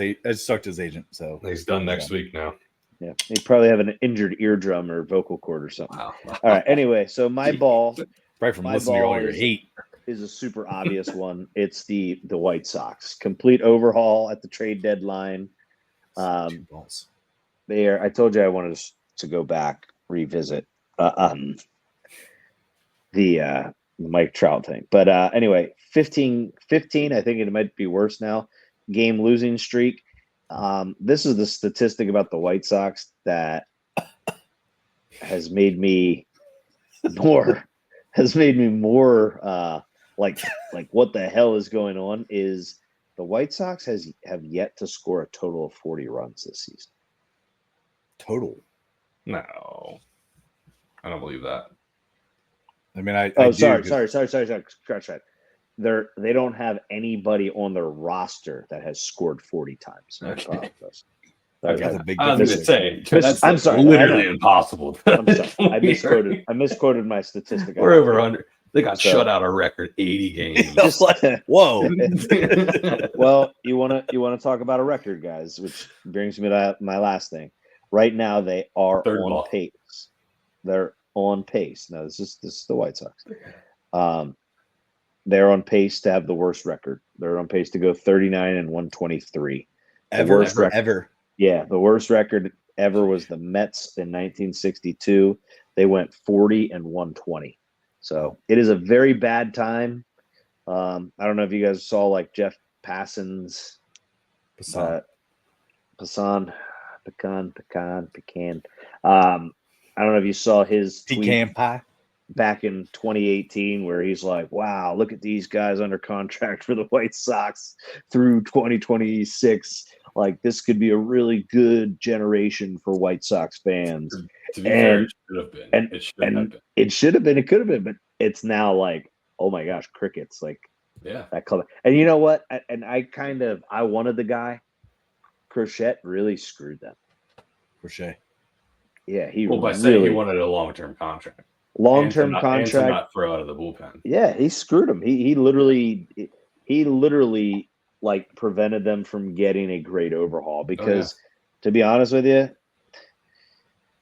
agent. So he's done next week now. Yeah. He probably have an injured eardrum or vocal cord or something. Wow. All right. Anyway, so my ball. Probably from listening to all your hate. Is a super obvious one. It's the White Sox. Complete overhaul at the trade deadline. I told you I wanted to go back, revisit the Mike Trout thing. But anyway, 15, I think it might be worse now. Game losing streak. This is the statistic about the White Sox that has made me more like what the hell is going on is the White Sox have yet to score a total of 40 runs this season. Total? No. I don't believe that. I mean, sorry. Scratch that. They don't have anybody on their roster that has scored 40 times. Okay. That's a big I was difference. going to say, I'm sorry, literally impossible. I'm sorry. I misquoted my statistic. We're over 100. They got shut out a record 80 games. Whoa. Well, you want to talk about a record, guys, which brings me to my last thing. Right now, they are on pace. They're on pace. Now, this is the White Sox. They're on pace to have the worst record. They're on pace to go 39-123. Ever. Yeah, the worst record ever was the Mets in 1962. They went 40-120. So it is a very bad time. I don't know if you guys saw like Jeff Passan's Pecan. I don't know if you saw his tweet Pecan pie back in 2018 where he's like, wow, look at these guys under contract for the White Sox through 2026. Like, this could be a really good generation for White Sox fans. To be fair, it should have been. It should have been. It could have been, but it's now like, oh my gosh, crickets. Like, yeah, that color. And you know what? I wanted the guy. Crochet really screwed them. Crochet. Yeah, by saying he wanted a long-term contract. Long-term contract. And to not throw out of the bullpen. Yeah, he screwed him. He literally like prevented them from getting a great overhaul because, to be honest with you,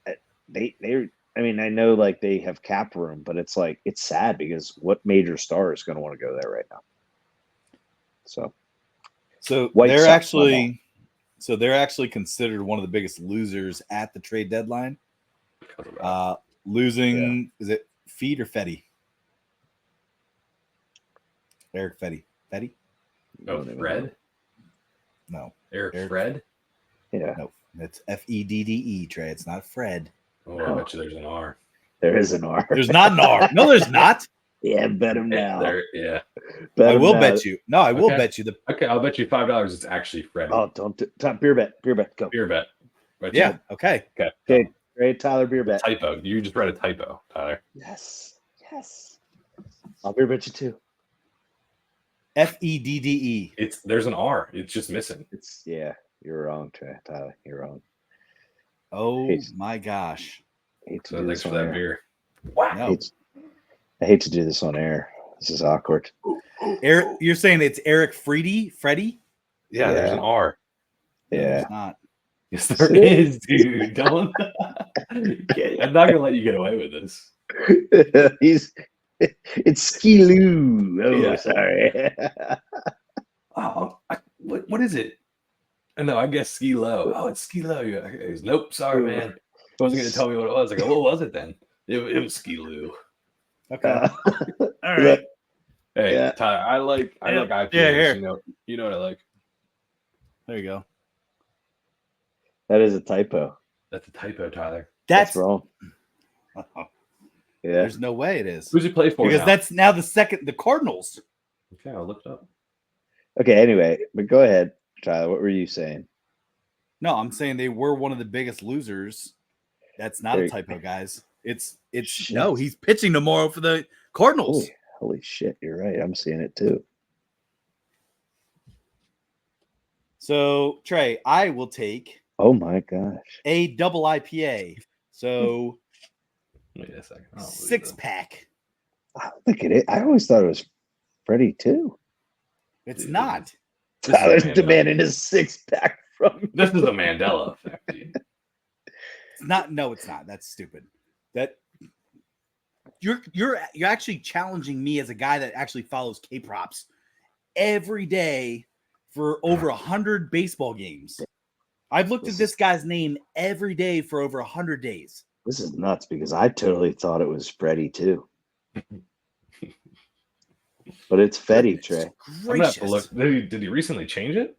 I mean, I know like they have cap room, but it's like it's sad because what major star is going to want to go there right now? So they're actually considered one of the biggest losers at the trade deadline. Losing is it Feed or Fetty? Eric Fetty. Fetty? Oh, Fred? No. Eric Fred? Yeah. No, it's Fedde, Trey. It's not Fred. Oh, I bet you there's an R. There is an R. There's not an R. No, there's not. Yeah, bet him now. I will bet you. No, I will bet you. Okay, I'll bet you $5 it's actually Fred. Oh, don't beer bet. Go. Beer bet. Right, yeah. Okay. Great, Tyler, beer bet. Typo. You just read a typo, Tyler. Yes. I'll beer bet you too. Fedde. There's an R. It's just missing. You're wrong, Tyler. You're wrong. Oh my gosh. Thanks for that beer. Wow. No. I hate to do this on air. This is awkward. Eric, you're saying it's Eric Freddy? Yeah, there's an R. Yeah. It's not. Yes, there is, dude. Don't. I'm not gonna let you get away with this. It's Skiloo. Oh, yeah. Sorry. What is it? No, I guess Skilo. Oh, it's Skilo. Nope, sorry, man. I wasn't gonna tell me what it was. I go, what was it then? It was Skiloo. Okay. All right. Hey, Tyler, I like IPAs. Yeah, you know what I like. There you go. That is a typo. That's a typo, Tyler. That's wrong. Yeah. Yeah. There's no way it is. Who's he play for? Because that's now the Cardinals. Okay, I'll look it up. Okay, anyway, but go ahead, Tyler. What were you saying? No, I'm saying they were one of the biggest losers. That's not a typo, guys. It's shit. No, he's pitching tomorrow for the Cardinals. Holy shit, you're right. I'm seeing it too. So, Trey, I will take oh my gosh. a double IPA. So wait a second. 6-pack. I think it is. I always thought it was Freddie too. It's not. Tyler's demanding his 6-pack from you. This is a Mandela effect, dude. It's not. No, it's not. That's stupid. That you're actually challenging me as a guy that actually follows K-props every day for over 100 baseball games. I've looked at this guy's name every day for over 100 days. This is nuts because I totally thought it was Freddie too. But it's Fetty, Trey. Did he recently change it?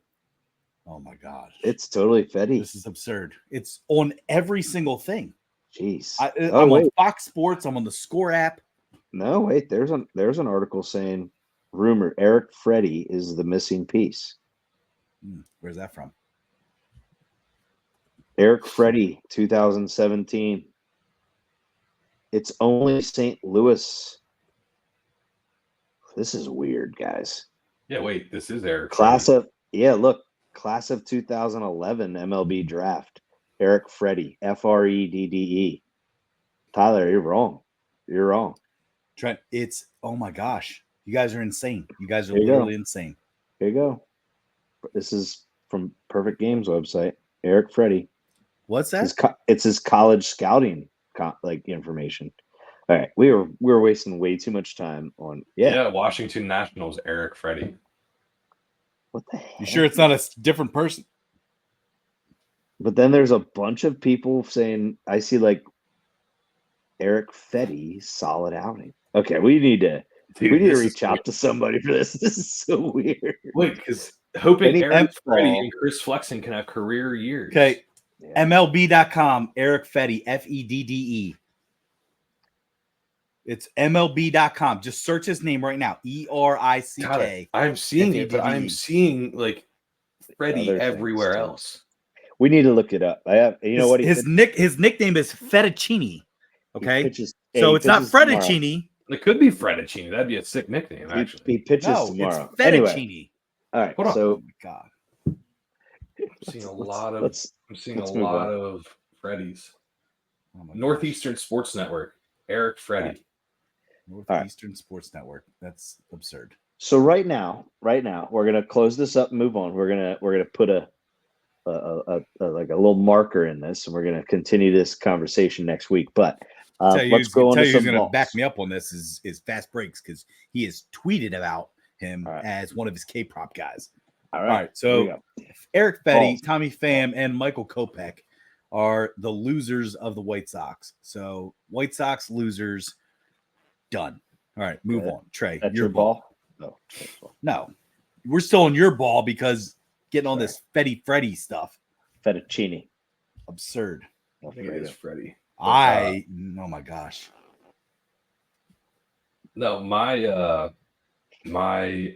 Oh my gosh. It's totally Fetty. This is absurd. It's on every single thing. Jeez. I'm on Fox Sports. I'm on the Score app. No, wait. There's an article saying rumor Eric Freddy is the missing piece. Where's that from? Eric Freddy, 2017. It's only St. Louis. This is weird, guys. Yeah, wait. This is Eric. Class of 2011 MLB draft. Eric Freddy, Fredde. Tyler, you're wrong. You're wrong. Trent, oh my gosh. You guys are insane. You guys are literally insane. Here you go. This is from Perfect Games website. Eric Freddy. What's that? It's his college scouting information. All right, we were wasting way too much time on Washington Nationals Eric Freddy. What the heck? You sure it's not a different person? But then there's a bunch of people saying I see like Eric Fetty solid outing. Okay, we need to reach out to somebody for this. This is so weird. Wait, because hoping Eric Freddy and Chris Flexen can have career years. Okay. Yeah. MLB.com, Eric Fedde, Fedde. It's MLB.com. Just search his name right now. ERICK. I'm seeing it, but I'm seeing like Freddy everywhere else. We need to look it up. I have, you know what? His nickname is Fettuccini. Okay, so it's not Fettuccini. It could be Fettuccini. That'd be a sick nickname. Actually, he pitches tomorrow. It's Fettuccini. Anyway, all right. So, oh my God, I'm seeing a lot of Freddies. Northeastern Sports Network. Eric Freddy. Northeastern Sports Network. That's absurd. So right now, we're gonna close this up and move on. We're gonna put a little marker in this, and we're gonna continue this conversation next week. But let's go on to some balls. Who's gonna back me up on this is Fast Breaks, because he has tweeted about him as one of his K-prop guys. All right. So Eric Fedde, Tommy Pham, and Michael Kopech are the losers of the White Sox. So White Sox losers, done. All right, move on. Trey, that's your ball. No, we're still on your ball because getting on this Freddy stuff. Fettuccine. Absurd. It is Freddy. Oh my gosh. No, my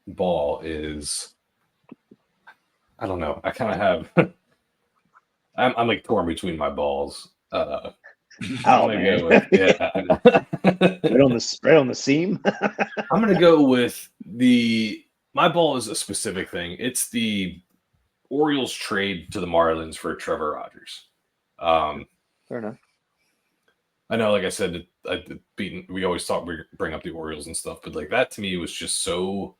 ball is, I don't know. I kind of have I'm like torn between my balls. Right on the seam. I'm gonna go with my ball is a specific thing. It's the Orioles trade to the Marlins for Trevor Rogers. Fair enough. I know, like I said, we always bring up the Orioles and stuff, but like that to me was just so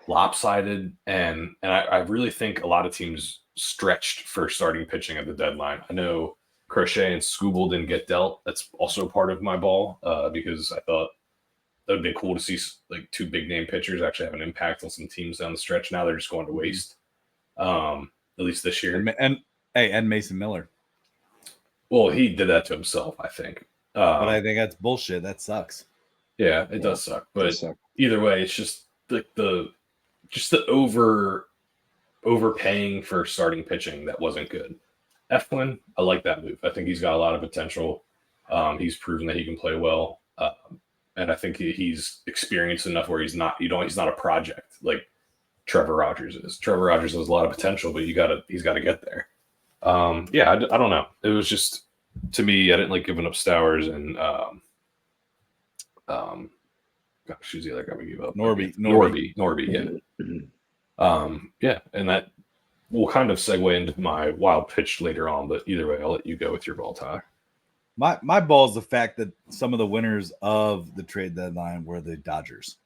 lopsided, and I really think a lot of teams stretched for starting pitching at the deadline. I know Crochet and Scooble didn't get dealt. That's also part of my ball because I thought that would be cool to see like two big name pitchers actually have an impact on some teams down the stretch. Now they're just going to waste, at least this year. And Mason Miller. Well, he did that to himself, I think. But I think that's bullshit. That sucks. Yeah, it does suck. But either way, it's just like the overpaying for starting pitching that wasn't good. Eflin, I like that move. I think he's got a lot of potential. He's proven that he can play well, and I think he's experienced enough where he's not a project like Trevor Rogers is. Trevor Rogers has a lot of potential, but he's got to get there. I don't know. It was just, to me, I didn't like giving up Stowers and gosh, who's the other guy we gave up? Norby, yeah. And that will kind of segue into my wild pitch later on, but either way, I'll let you go with your ball, Tyler. My ball is the fact that some of the winners of the trade deadline were the Dodgers.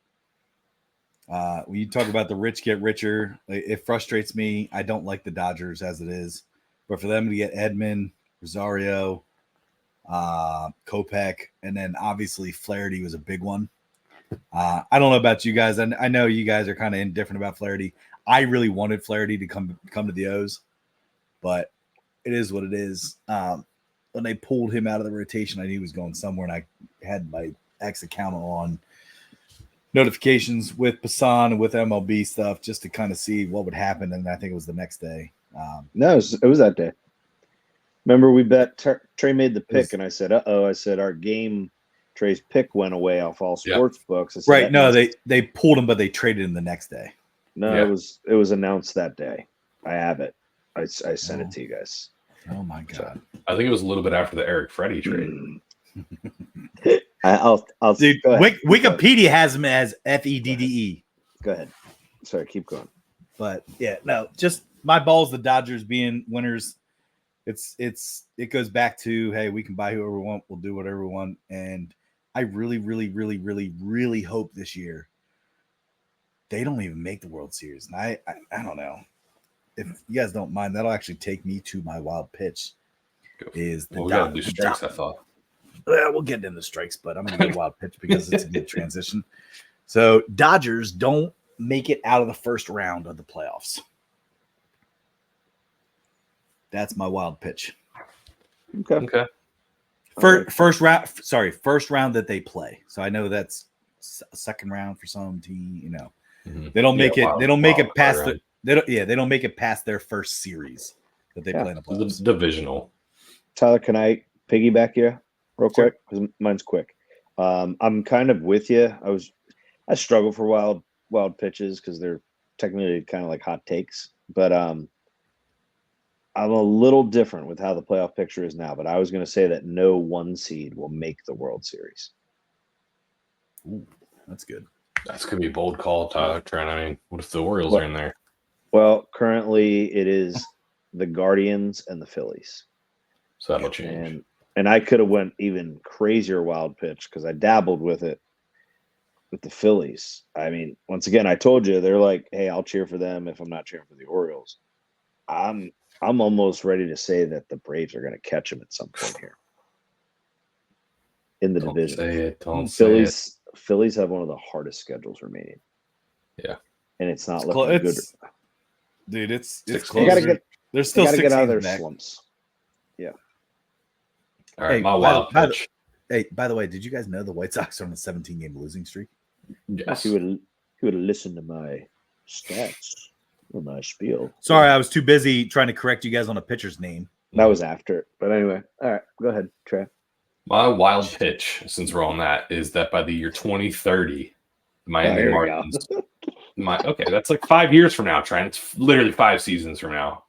When you talk about the rich get richer, it frustrates me. I don't like the Dodgers as it is, but for them to get Edman, Rosario, Kopech, and then obviously Flaherty was a big one. I don't know about you guys. I know you guys are kind of indifferent about Flaherty. I really wanted Flaherty to come to the O's, but it is what it is. When they pulled him out of the rotation, I knew he was going somewhere, and I had my X account on notifications with Passan and with MLB stuff just to kind of see what would happen. And I think it was the next day. No, it was that day. Remember, we bet Trey made the pick, and I said, I said our game. Trey's pick went away off all sports books. Said, right? No, they pulled him, but they traded him the next day. No, it was announced that day. I have it. I sent it to you guys. Oh my god! I think it was a little bit after the Eric Freddy trade. I'll dude. Wikipedia has him as Fedde. Go ahead. Sorry, keep going. But yeah, no, just my balls. The Dodgers being winners. It goes back to, hey, we can buy whoever we want. We'll do whatever we want. And I really, really, really, really, really hope this year they don't even make the World Series. And I don't know. If you guys don't mind, that'll actually take me to my wild pitch. Is the we got to do strikes, I thought. Well, we'll get into strikes, but I'm going to go wild pitch because it's a good transition. So Dodgers don't make it out of the first round of the playoffs. That's my wild pitch. Okay. First round that they play. So I know that's a second round for some team, They don't make it. They don't make it past the. They don't. Yeah, they don't make it past their first series that they play in the playoffs. Divisional. Tyler, can I piggyback you real quick? Because mine's quick. I'm kind of with you. I struggle for wild pitches because they're technically kind of like hot takes, but I'm a little different with how the playoff picture is now. But I was going to say that no 1 seed will make the World Series. Ooh, that's good. That's going to be a bold call, Tyler. I mean, what if the Orioles are in there? Well, currently it is the Guardians and the Phillies. So that'll change. And I could have went even crazier wild pitch because I dabbled with it with the Phillies. I mean, once again, I told you they're like, hey, I'll cheer for them if I'm not cheering for the Orioles. I'm almost ready to say that the Braves are going to catch them at some point here in the division. Say it. Don't Phillies. say it. Phillies have one of the hardest schedules remaining. Yeah, and it's not looking good. Dude, it's close. There's still 6 get out of their back. slumps. Yeah. All right, my wild pitch. Hey, by the way, did you guys know the White Sox are on a 17-game losing streak? Yes. He would have listened to my stats or my spiel. Sorry, I was too busy trying to correct you guys on a pitcher's name. That was after. But anyway, all right, go ahead, Trey. My wild pitch, since we're on that, is that by the year 2030, the Miami Marlins. Okay, that's like 5 years from now, Trent. It's literally 5 seasons from now.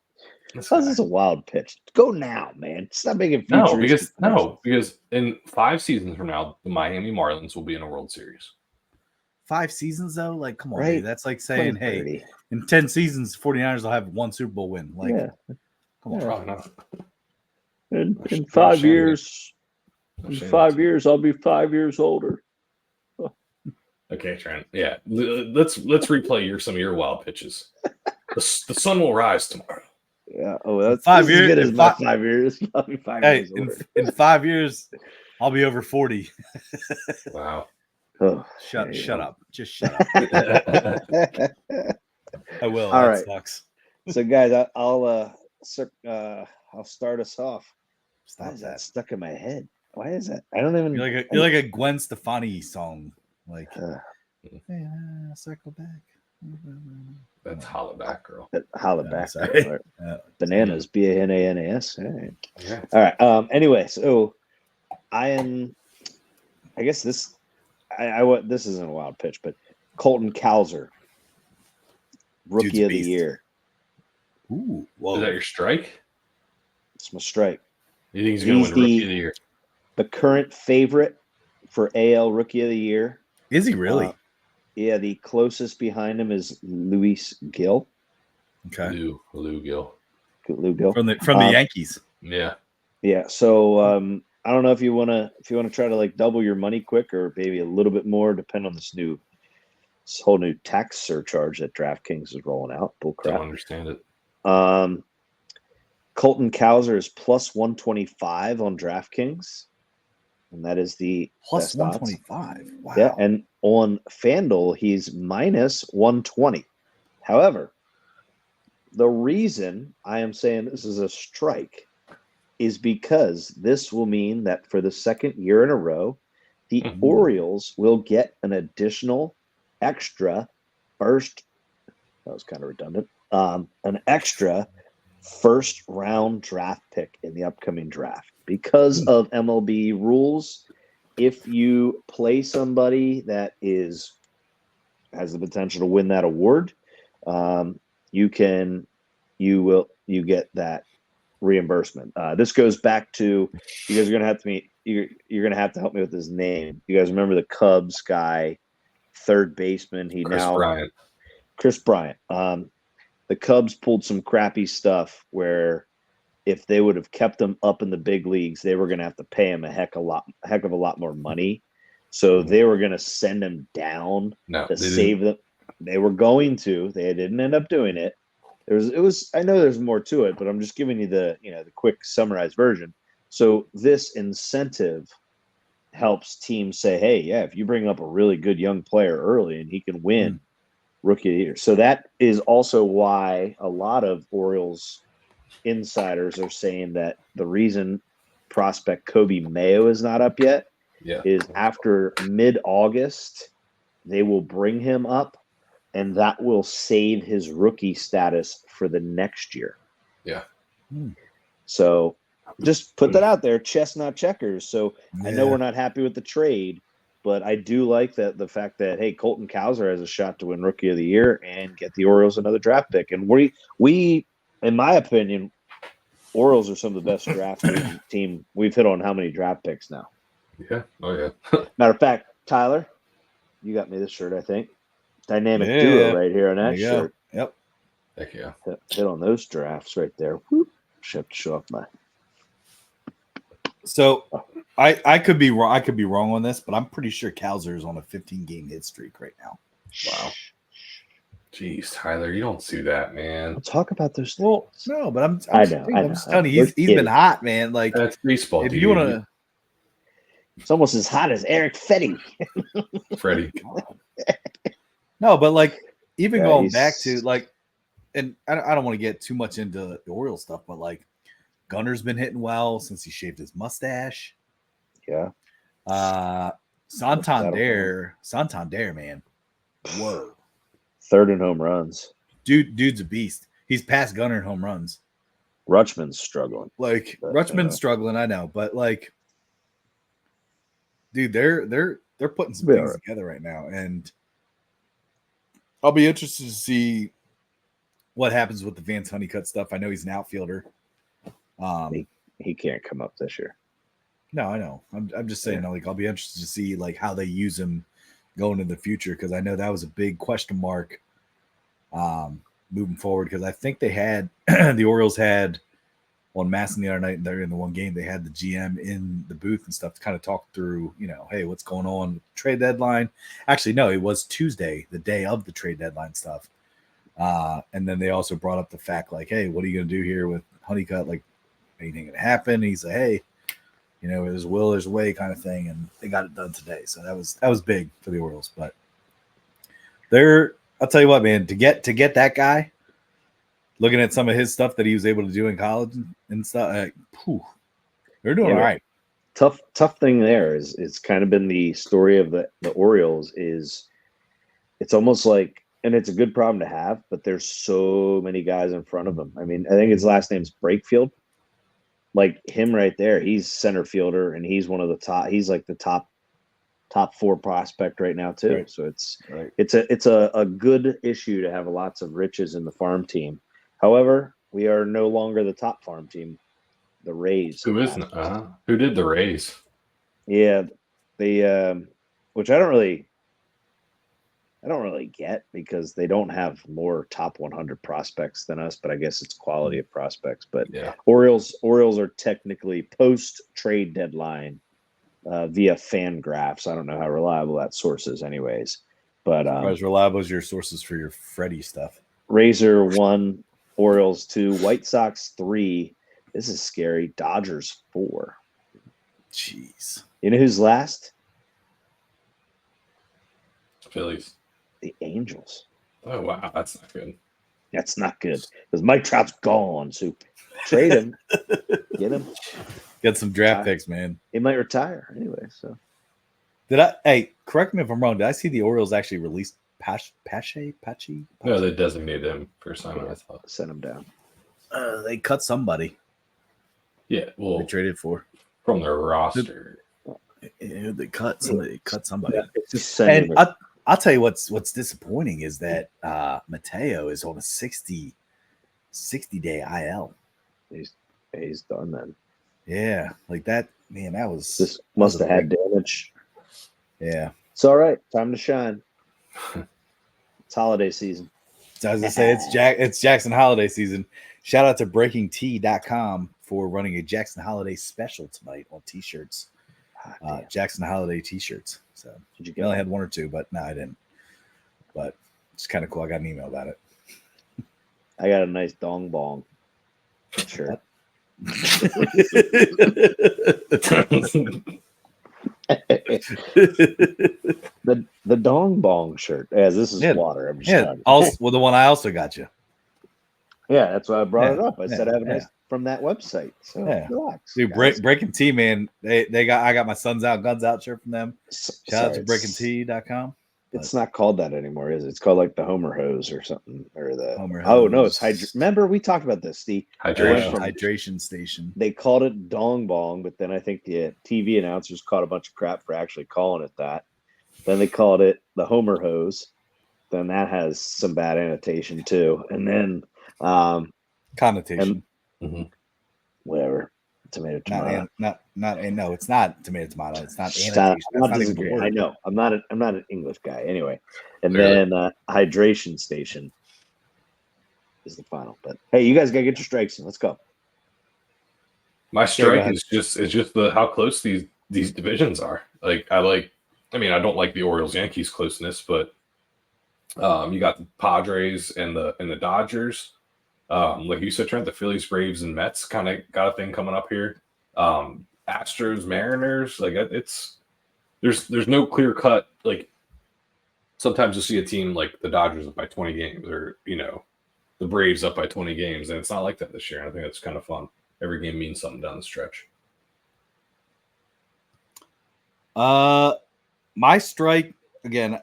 This is a wild pitch. Go now, man. Stop making futuristic. Because in 5 seasons from now, the Miami Marlins will be in a World Series. 5 seasons though, like come on, dude. That's like saying, hey, 2030. in 10 seasons, 49ers will have 1 Super Bowl win. Like, come on, probably not. In 5 years. In 5 years, I'll be 5 years older. Okay, Trent. Yeah, let's replay some of your wild pitches. The sun will rise tomorrow. Yeah. Oh, that's 5 years. Good as my 5 years. I'll be 5 years older. In 5 years, I'll be over 40. Wow. Oh, shut up. Just shut up. I will. All that right. Sucks. So, guys, I'll start us off. Stop Why is that. Stuck in my head? Why is that? I don't even. You're like a Gwen Stefani song. Like, hey, circle back. That's Holla Back Girl. Holla Back. Sorry. Bananas. Bananas. All right. Yeah. All right. Anyway, so I guess this. This isn't a wild pitch, but Colton Cowser, Rookie of the Year. Ooh, whoa. Is that your strike? It's my strike. You think he's going to win Rookie of the Year? The current favorite for AL Rookie of the Year. Is he really? Yeah, the closest behind him is Luis Gil. Okay. Lou Gil. Lou Gil from the Yankees. Yeah. Yeah. So I don't know if you want to try to like double your money quick or maybe a little bit more, depending on this whole new tax surcharge that DraftKings is rolling out. Bull crap. Don't understand it. Colton Cowser is plus 125 on DraftKings, and that is the plus 125. Wow. Yeah, and on FanDuel he's minus 120. However, the reason I am saying this is a strike is because this will mean that for the second year in a row, the Orioles will get an additional extra first. That was kind of redundant. An extra first round draft pick in the upcoming draft because of MLB rules. If you play somebody that has the potential to win that award, you get that reimbursement. This goes back to, you guys are gonna have to you're gonna have to help me with his name. You guys remember the Cubs guy, third baseman? Chris Bryant. The Cubs pulled some crappy stuff where if they would have kept him up in the big leagues, they were going to have to pay him a heck of a lot more money. So they were going to send him down to save them. They were going to. They didn't end up doing it. I know there's more to it, but I'm just giving you the quick summarized version. So this incentive helps teams say, hey, yeah, if you bring up a really good young player early and he can win Rookie of the Year. So that is also why a lot of Orioles insiders are saying that the reason prospect Kobe Mayo is not up yet is after mid-August, they will bring him up and that will save his rookie status for the next year. Yeah. So just put that out there, chestnut checkers. So I know we're not happy with the trade, but I do like that the fact that, hey, Colton Cowser has a shot to win Rookie of the Year and get the Orioles another draft pick. And we, in my opinion, Orioles are some of the best drafting team. We've hit on how many draft picks now? Yeah. Oh, yeah. Matter of fact, Tyler, you got me this shirt, I think. Dynamic duo right here on that shirt. Yep. Heck yeah. Hit on those drafts right there. Whoop. Should have to show off my. So I could be wrong. I could be wrong on this, but I'm pretty sure Cowser is on a 15-game hit streak right now. Wow. Jeez, Tyler, you don't do that, man. We'll talk about those things. Well, no, but I'm just telling you, he's been hot, man. Like that's baseball. If you want to, it's almost as hot as Eric Fetty. Freddie. No, but like even going back to like, and I don't want to get too much into the Orioles stuff, but like Gunner's been hitting well since he shaved his mustache. Yeah. Santander, man. Whoa. Third in home runs. Dude's a beast. He's past Gunner in home runs. Rutschman's struggling. Rutschman's struggling, I know, but like, dude, they're putting some things together right now, and I'll be interested to see what happens with the Vance Honeycutt stuff. I know he's an outfielder. He can't come up this year. No, I know. I'm just saying, like, I'll be interested to see like how they use him going in the future, because I know that was a big question mark moving forward, because I think they had the Orioles had on Masson the other night, and they're in the one game, they had the GM in the booth and stuff to kind of talk through, hey, what's going on with the trade deadline. Actually, no, it was Tuesday, the day of the trade deadline stuff. And then they also brought up the fact, like, hey, what are you going to do here with Honeycutt? Like, anything going to happen? He's like, hey, there's a will, there's a way kind of thing. And they got it done today. So that was big for the Orioles. But I'll tell you what, man, to get that guy, looking at some of his stuff that he was able to do in college and stuff, they're doing all right. Tough thing there is it's kind of been the story of the Orioles is it's almost like, and it's a good problem to have, but there's so many guys in front of him. I mean, I think his last name's Brakefield. Like him right there, he's center fielder, and he's one of the top. He's like the top 4 prospect right now too. Right. So it's a good issue to have lots of riches in the farm team. However, we are no longer the top farm team. The Rays. Who isn't? Who did the Rays? Yeah, which I don't really get, because they don't have more top 100 prospects than us, but I guess it's quality of prospects. But yeah, Orioles are technically post trade deadline via fan graphs. I don't know how reliable that source is, anyways. But as reliable as your sources for your Freddie stuff. Razor 1, Orioles 2, White Sox 3. This is scary. Dodgers 4. Jeez. You know who's last? Phillies. The Angels. Oh, wow. That's not good. That's not good, because Mike Trout's gone. So trade him. Get him. Get some draft picks, man. He might retire anyway. So hey, correct me if I'm wrong. Did I see the Orioles actually released Pache? No, they designated him for assignment, I thought. Sent him down. They cut somebody. Yeah, well, they traded for from their roster. They cut somebody. Yeah, and I'll tell you what's disappointing is that Mateo is on a 60-day IL. He's done then. Yeah, like that. Man, that was just must have had damage. Yeah, it's all right. Time to shine. It's holiday season. So as I say, it's Jackson holiday season. Shout out to BreakingT.com for running a Jackson holiday special tonight on T-shirts. Jackson holiday T-shirts. So I only had 1 or 2, but no, I didn't. But it's kind of cool. I got an email about it. I got a nice dong bong shirt. the dong bong shirt. Yeah, this is water. I'm just well, the one I also got you. Yeah, that's why I brought it up. I said I have a nice from that website. So relax. Dude, Breaking T, man. I got my Suns Out, Guns Out shirt from them. Shout out to BreakingT.com. It's not called that anymore, is it? It's called like the Homer hose or something, or the Homer no, hose. it's Remember we talked about this, Steve. Hydration station. They called it dong bong, but then I think the TV announcers caught a bunch of crap for actually calling it that. Then they called it the Homer hose. Then that has some bad annotation too, and then connotation. Whatever. Tomato. No, it's not tomato. It's not annotation. I'm not disagreeing. I know. I'm not an English guy. Anyway, and then hydration station is the final. But hey, you guys gotta get your strikes in. Let's go. My strike is just how close these divisions are. I don't like the Orioles-Yankees closeness, but you got the Padres and the Dodgers. Like you said, Trent, the Phillies, Braves, and Mets kind of got a thing coming up here. Astros, Mariners, like there's no clear cut. Like sometimes you see a team like the Dodgers up by 20 games, or the Braves up by 20 games, and it's not like that this year. I think that's kind of fun. Every game means something down the stretch. My strike again.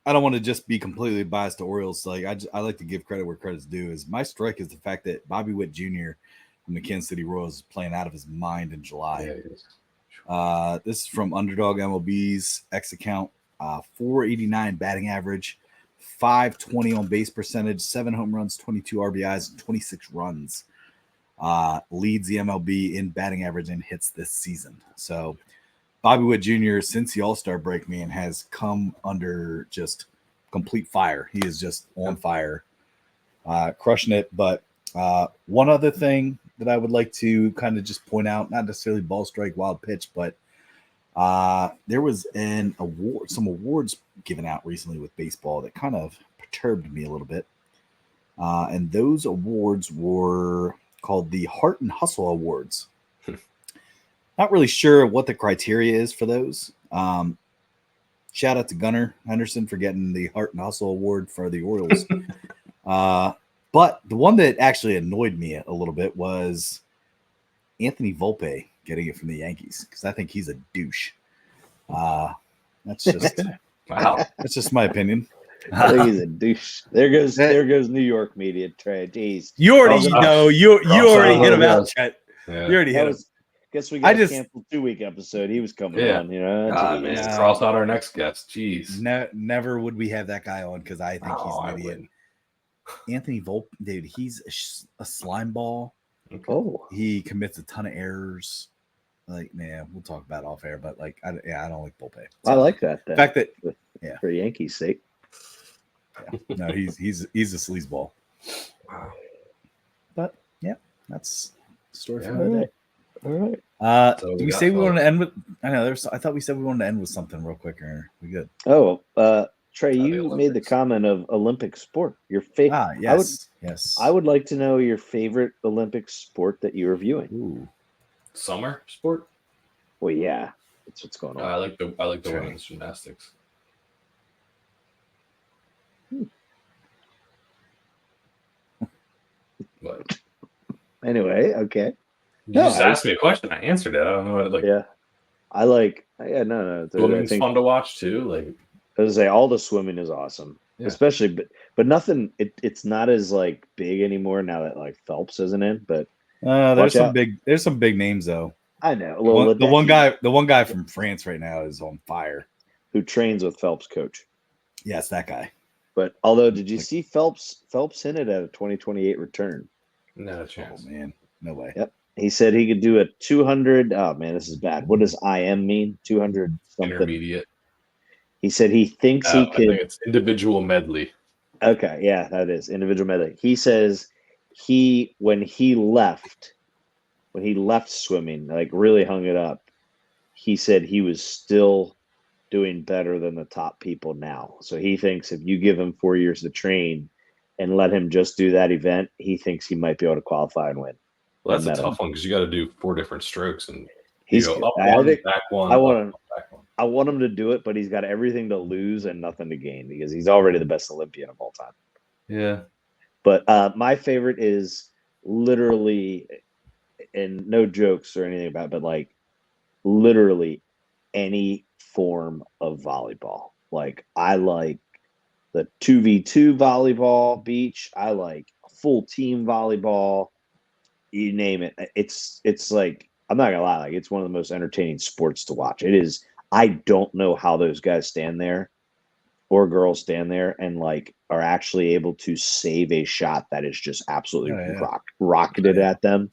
I don't want to just be completely biased to Orioles. Like I like to give credit where credit's due. Is my strike is the fact that Bobby Witt Jr. from the Kansas City Royals is playing out of his mind in July. Yeah, this is from Underdog MLB's X account. 489 batting average, 520 on base percentage, 7 home runs, 22 RBIs, and 26 runs. Leads the MLB in batting average and hits this season. So Bobby Witt Jr., since the All-Star break, man, has come under just complete fire. He is just on fire, crushing it. But one other thing that I would like to kind of just point out, not necessarily ball strike, wild pitch, but there was some awards given out recently with baseball that kind of perturbed me a little bit. And those awards were called the Heart and Hustle Awards. Not really sure what the criteria is for those. Shout out to Gunnar Henderson for getting the Heart and Hustle Award for the Orioles. But the one that actually annoyed me a little bit was Anthony Volpe getting it from the Yankees, because I think he's a douche. That's just wow. That's just my opinion. I think he's a douche. There goes New York media, Trey. Jeez. You already know. You already hit him out, Chet. Yeah. You already hit him. Guess we got a canceled 2-week episode. He was coming on, Cross out our next guest. Jeez. Never would we have that guy on, because I think he's an idiot. Anthony Volpe, dude, he's a slime ball. Okay. Oh, he commits a ton of errors. Like, man, we'll talk about it off air, but like, I don't like Volpe. So, I like that. The fact that, for Yankees' sake. Yeah. No, he's a sleazeball. Wow. But yeah, that's the story for the day. All right. So we say we wanted to end with? I know I thought we said we wanted to end with something real quick. Or we good? Oh, Trey, you made the comment of Olympic sport. Your favorite? Yes. I would like to know your favorite Olympic sport that you were viewing. Ooh. Summer sport? Well, yeah, that's what's going on. I like the women's gymnastics. But anyway, okay. You just asked me a question. I answered it. I don't know what. Yeah, I like. Yeah, no. Swimming's fun to watch too. Like, I was say, all the swimming is awesome, especially, but nothing. It's not as like big anymore now that like Phelps isn't in. But there's some big names though. I know. The one guy from France right now is on fire. Who trains with Phelps' coach? Yes, that guy. But although, did you see Phelps hinted at a 2028 return? Not a chance. Oh man, no way. Yep. He said he could do a 200. Oh man, this is bad. What does IM mean? 200 something. Intermediate. He said he thinks he could. I think it's individual medley. Okay, yeah, that is individual medley. He says when he left swimming, like really hung it up. He said he was still doing better than the top people now. So he thinks if you give him 4 years to train and let him just do that event, he thinks he might be able to qualify and win. Well, that's a tough one because you got to do 4 different strokes, and he's up one, back one. I want him to do it, but he's got everything to lose and nothing to gain because he's already the best Olympian of all time. Yeah. But my favorite is literally, and no jokes or anything about it, but like literally any form of volleyball. Like I like the 2v2 volleyball beach. I like full team volleyball. You name it. It's like, I'm not gonna lie, like it's one of the most entertaining sports to watch. It is. I don't know how those guys stand there or girls stand there and like are actually able to save a shot that is just absolutely rocketed at them.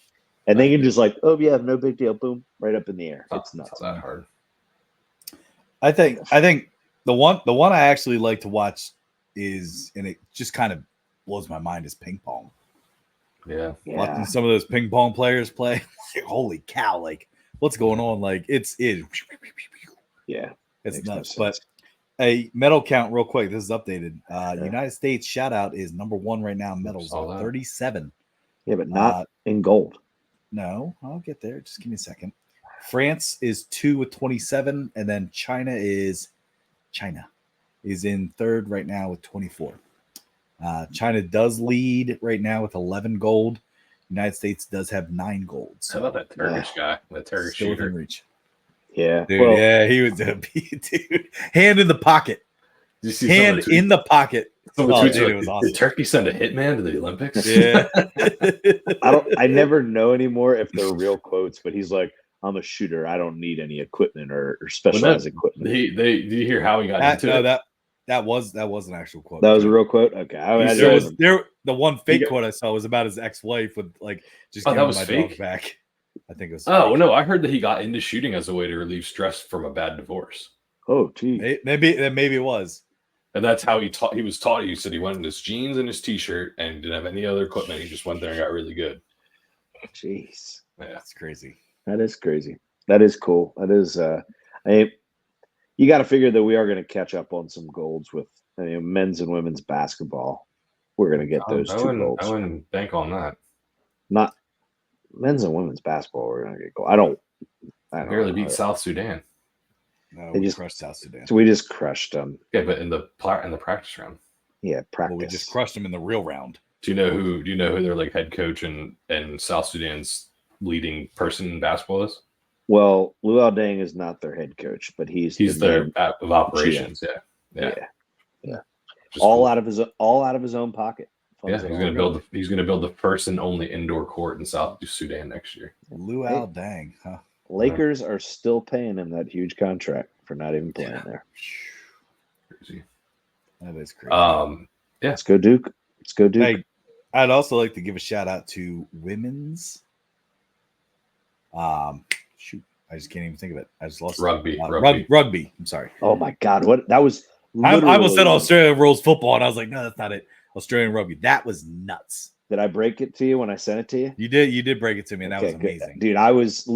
And they can just like, oh yeah, no big deal, boom, right up in the air. It's nuts. It's not that hard. I think the one I actually like to watch is, and it just kind of blows my mind, is ping pong. Yeah. Watching some of those ping pong players play, like, holy cow! Like, what's going on? Like, it's nuts. No, but a medal count, real quick. This is updated. United States shout out is number 1 right now. Medals 37. Yeah, but not in gold. No, I'll get there. Just give me a second. France is 2 with 27, and then China is in third right now with 24. China does lead right now with 11 gold. United States does have 9 golds. How about that Turkish guy? That Turkish still shooter. within reach. Yeah, dude. He was a dude. Hand in the pocket. Did you see hand in the pocket. Dude, it was awesome. Did Turkey send a hitman to the Olympics? Yeah. I never know anymore if they're real quotes, but he's like, I'm a shooter. I don't need any equipment or specialized equipment. Did you hear how he got into it? That was an actual quote. That was a real quote. Okay, the one fake quote I saw was about his ex-wife with like just giving my dog back. I think it was. Oh no, I heard that he got into shooting as a way to relieve stress from a bad divorce. Oh, gee, maybe it was. And that's how he was taught. He said he went in his jeans and his t-shirt and didn't have any other equipment. He just went there and got really good. Jeez, yeah, that's crazy. That is crazy. That is cool. That is. You got to figure that we are going to catch up on some golds with men's and women's basketball. We're going to get those 2 golds. I wouldn't bank on that. Not men's and women's basketball. We're going to get gold. I don't barely beat South Sudan. No, we just crushed South Sudan. So we just crushed them. Yeah, but in the practice round. Yeah, practice. Well, we just crushed them in the real round. Do you know who their like head coach and South Sudan's leading person in basketball is? Well, Luau Deng is not their head coach, but he's their of operations. Yeah. All out of his own pocket. He's going to build the first and only indoor court in South Sudan next year. Luau Deng, huh? Lakers are still paying him that huge contract for not even playing there. Crazy. That is crazy. Let's go Duke. Let's go Duke. Hey, I'd also like to give a shout out to women's. Shoot, I just can't even think of it. I just lost rugby. Rugby. I'm sorry. Oh my God, what that was! I almost said Australian rules football, and I was like, no, that's not it. Australian rugby. That was nuts. Did I break it to you when I sent it to you? You did. You did break it to me, and that was amazing, dude. I was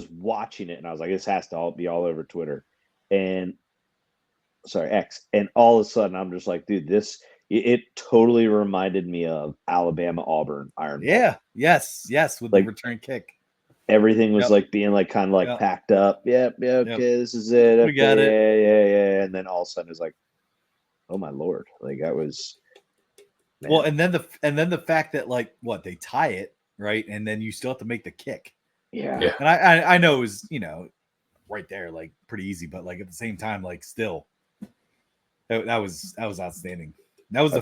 watching it, and I was like, this has to be all over Twitter, X, and all of a sudden, I'm just like, dude, it totally reminded me of Alabama Auburn Iron Bowl. Yeah. Yes. With the return kick. Everything was like being like kind of like packed up. Yep. Okay, this is it. Okay, we got it. Yeah. And then all of a sudden it's like, oh my Lord. Like that was well, and then the fact that like they tie it, right? And then you still have to make the kick. Yeah. And I know it was, right there, like pretty easy, but like at the same time, like still that was outstanding. That was the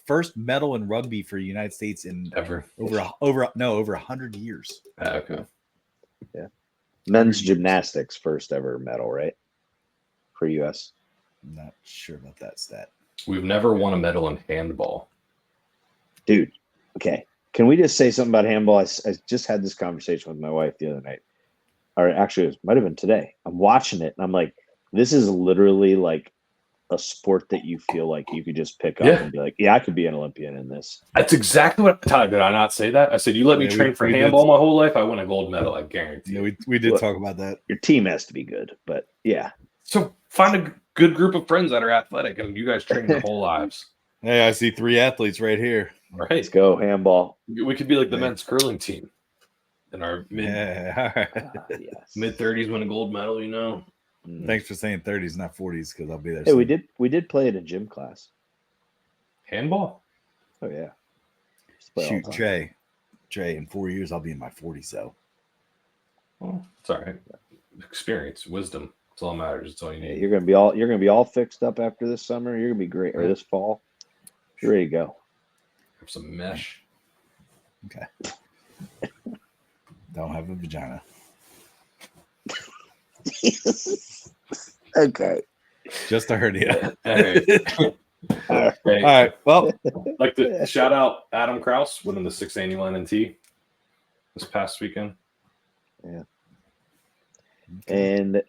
first medal in rugby for the United States in over 100 years. Okay. Yeah. Men's gymnastics first ever medal, right? For US. I'm not sure about that stat. We've never won a medal in handball. Dude, okay. Can we just say something about handball? I just had this conversation with my wife the other night. Or actually, it might have been today. I'm watching it, and I'm like, this is literally like a sport that you feel like you could just pick up and be like, yeah, I could be an Olympian in this. That's exactly what did I not say that? I said, you let me train for handball my whole life, I win a gold medal, I guarantee. Yeah, we did talk about that. Your team has to be good, but yeah. So find a good group of friends that are athletic, and you guys train their whole lives. Hey, I see 3 athletes right here. Right. Let's go, handball. We could be like the men's curling team. In our mid-30s win a gold medal, Thanks for saying 30s, not 40s, because I'll be there. Hey, soon. We did play it in gym class. Handball? Oh yeah. Shoot, Trey, in 4 years I'll be in my 40s though. Well, it's all right. Experience, wisdom. That's all that matters. That's all you need. You're gonna be all fixed up after this summer. You're gonna be great, or this fall. You're ready to go. Have some mesh. Okay. Don't have a vagina. Okay. Just heard you. All All right. Well, I'd like to shout out Adam Krause winning the 6th annual NNT this past weekend. Yeah. And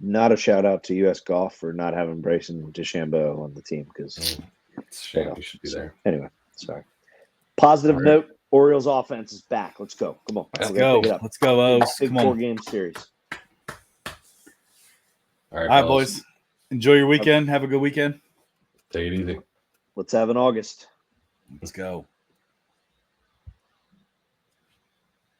not a shout out to US Golf for not having Bryson DeChambeau on the team because It's a shame he should be there. Anyway, sorry. Positive note: Orioles offense is back. Let's go. Come on. Let's go. Let's go, O's. Big Come on. 4-game series. All right, boys. Enjoy your weekend. Have a good weekend. Take it easy. Let's have an August. Let's go.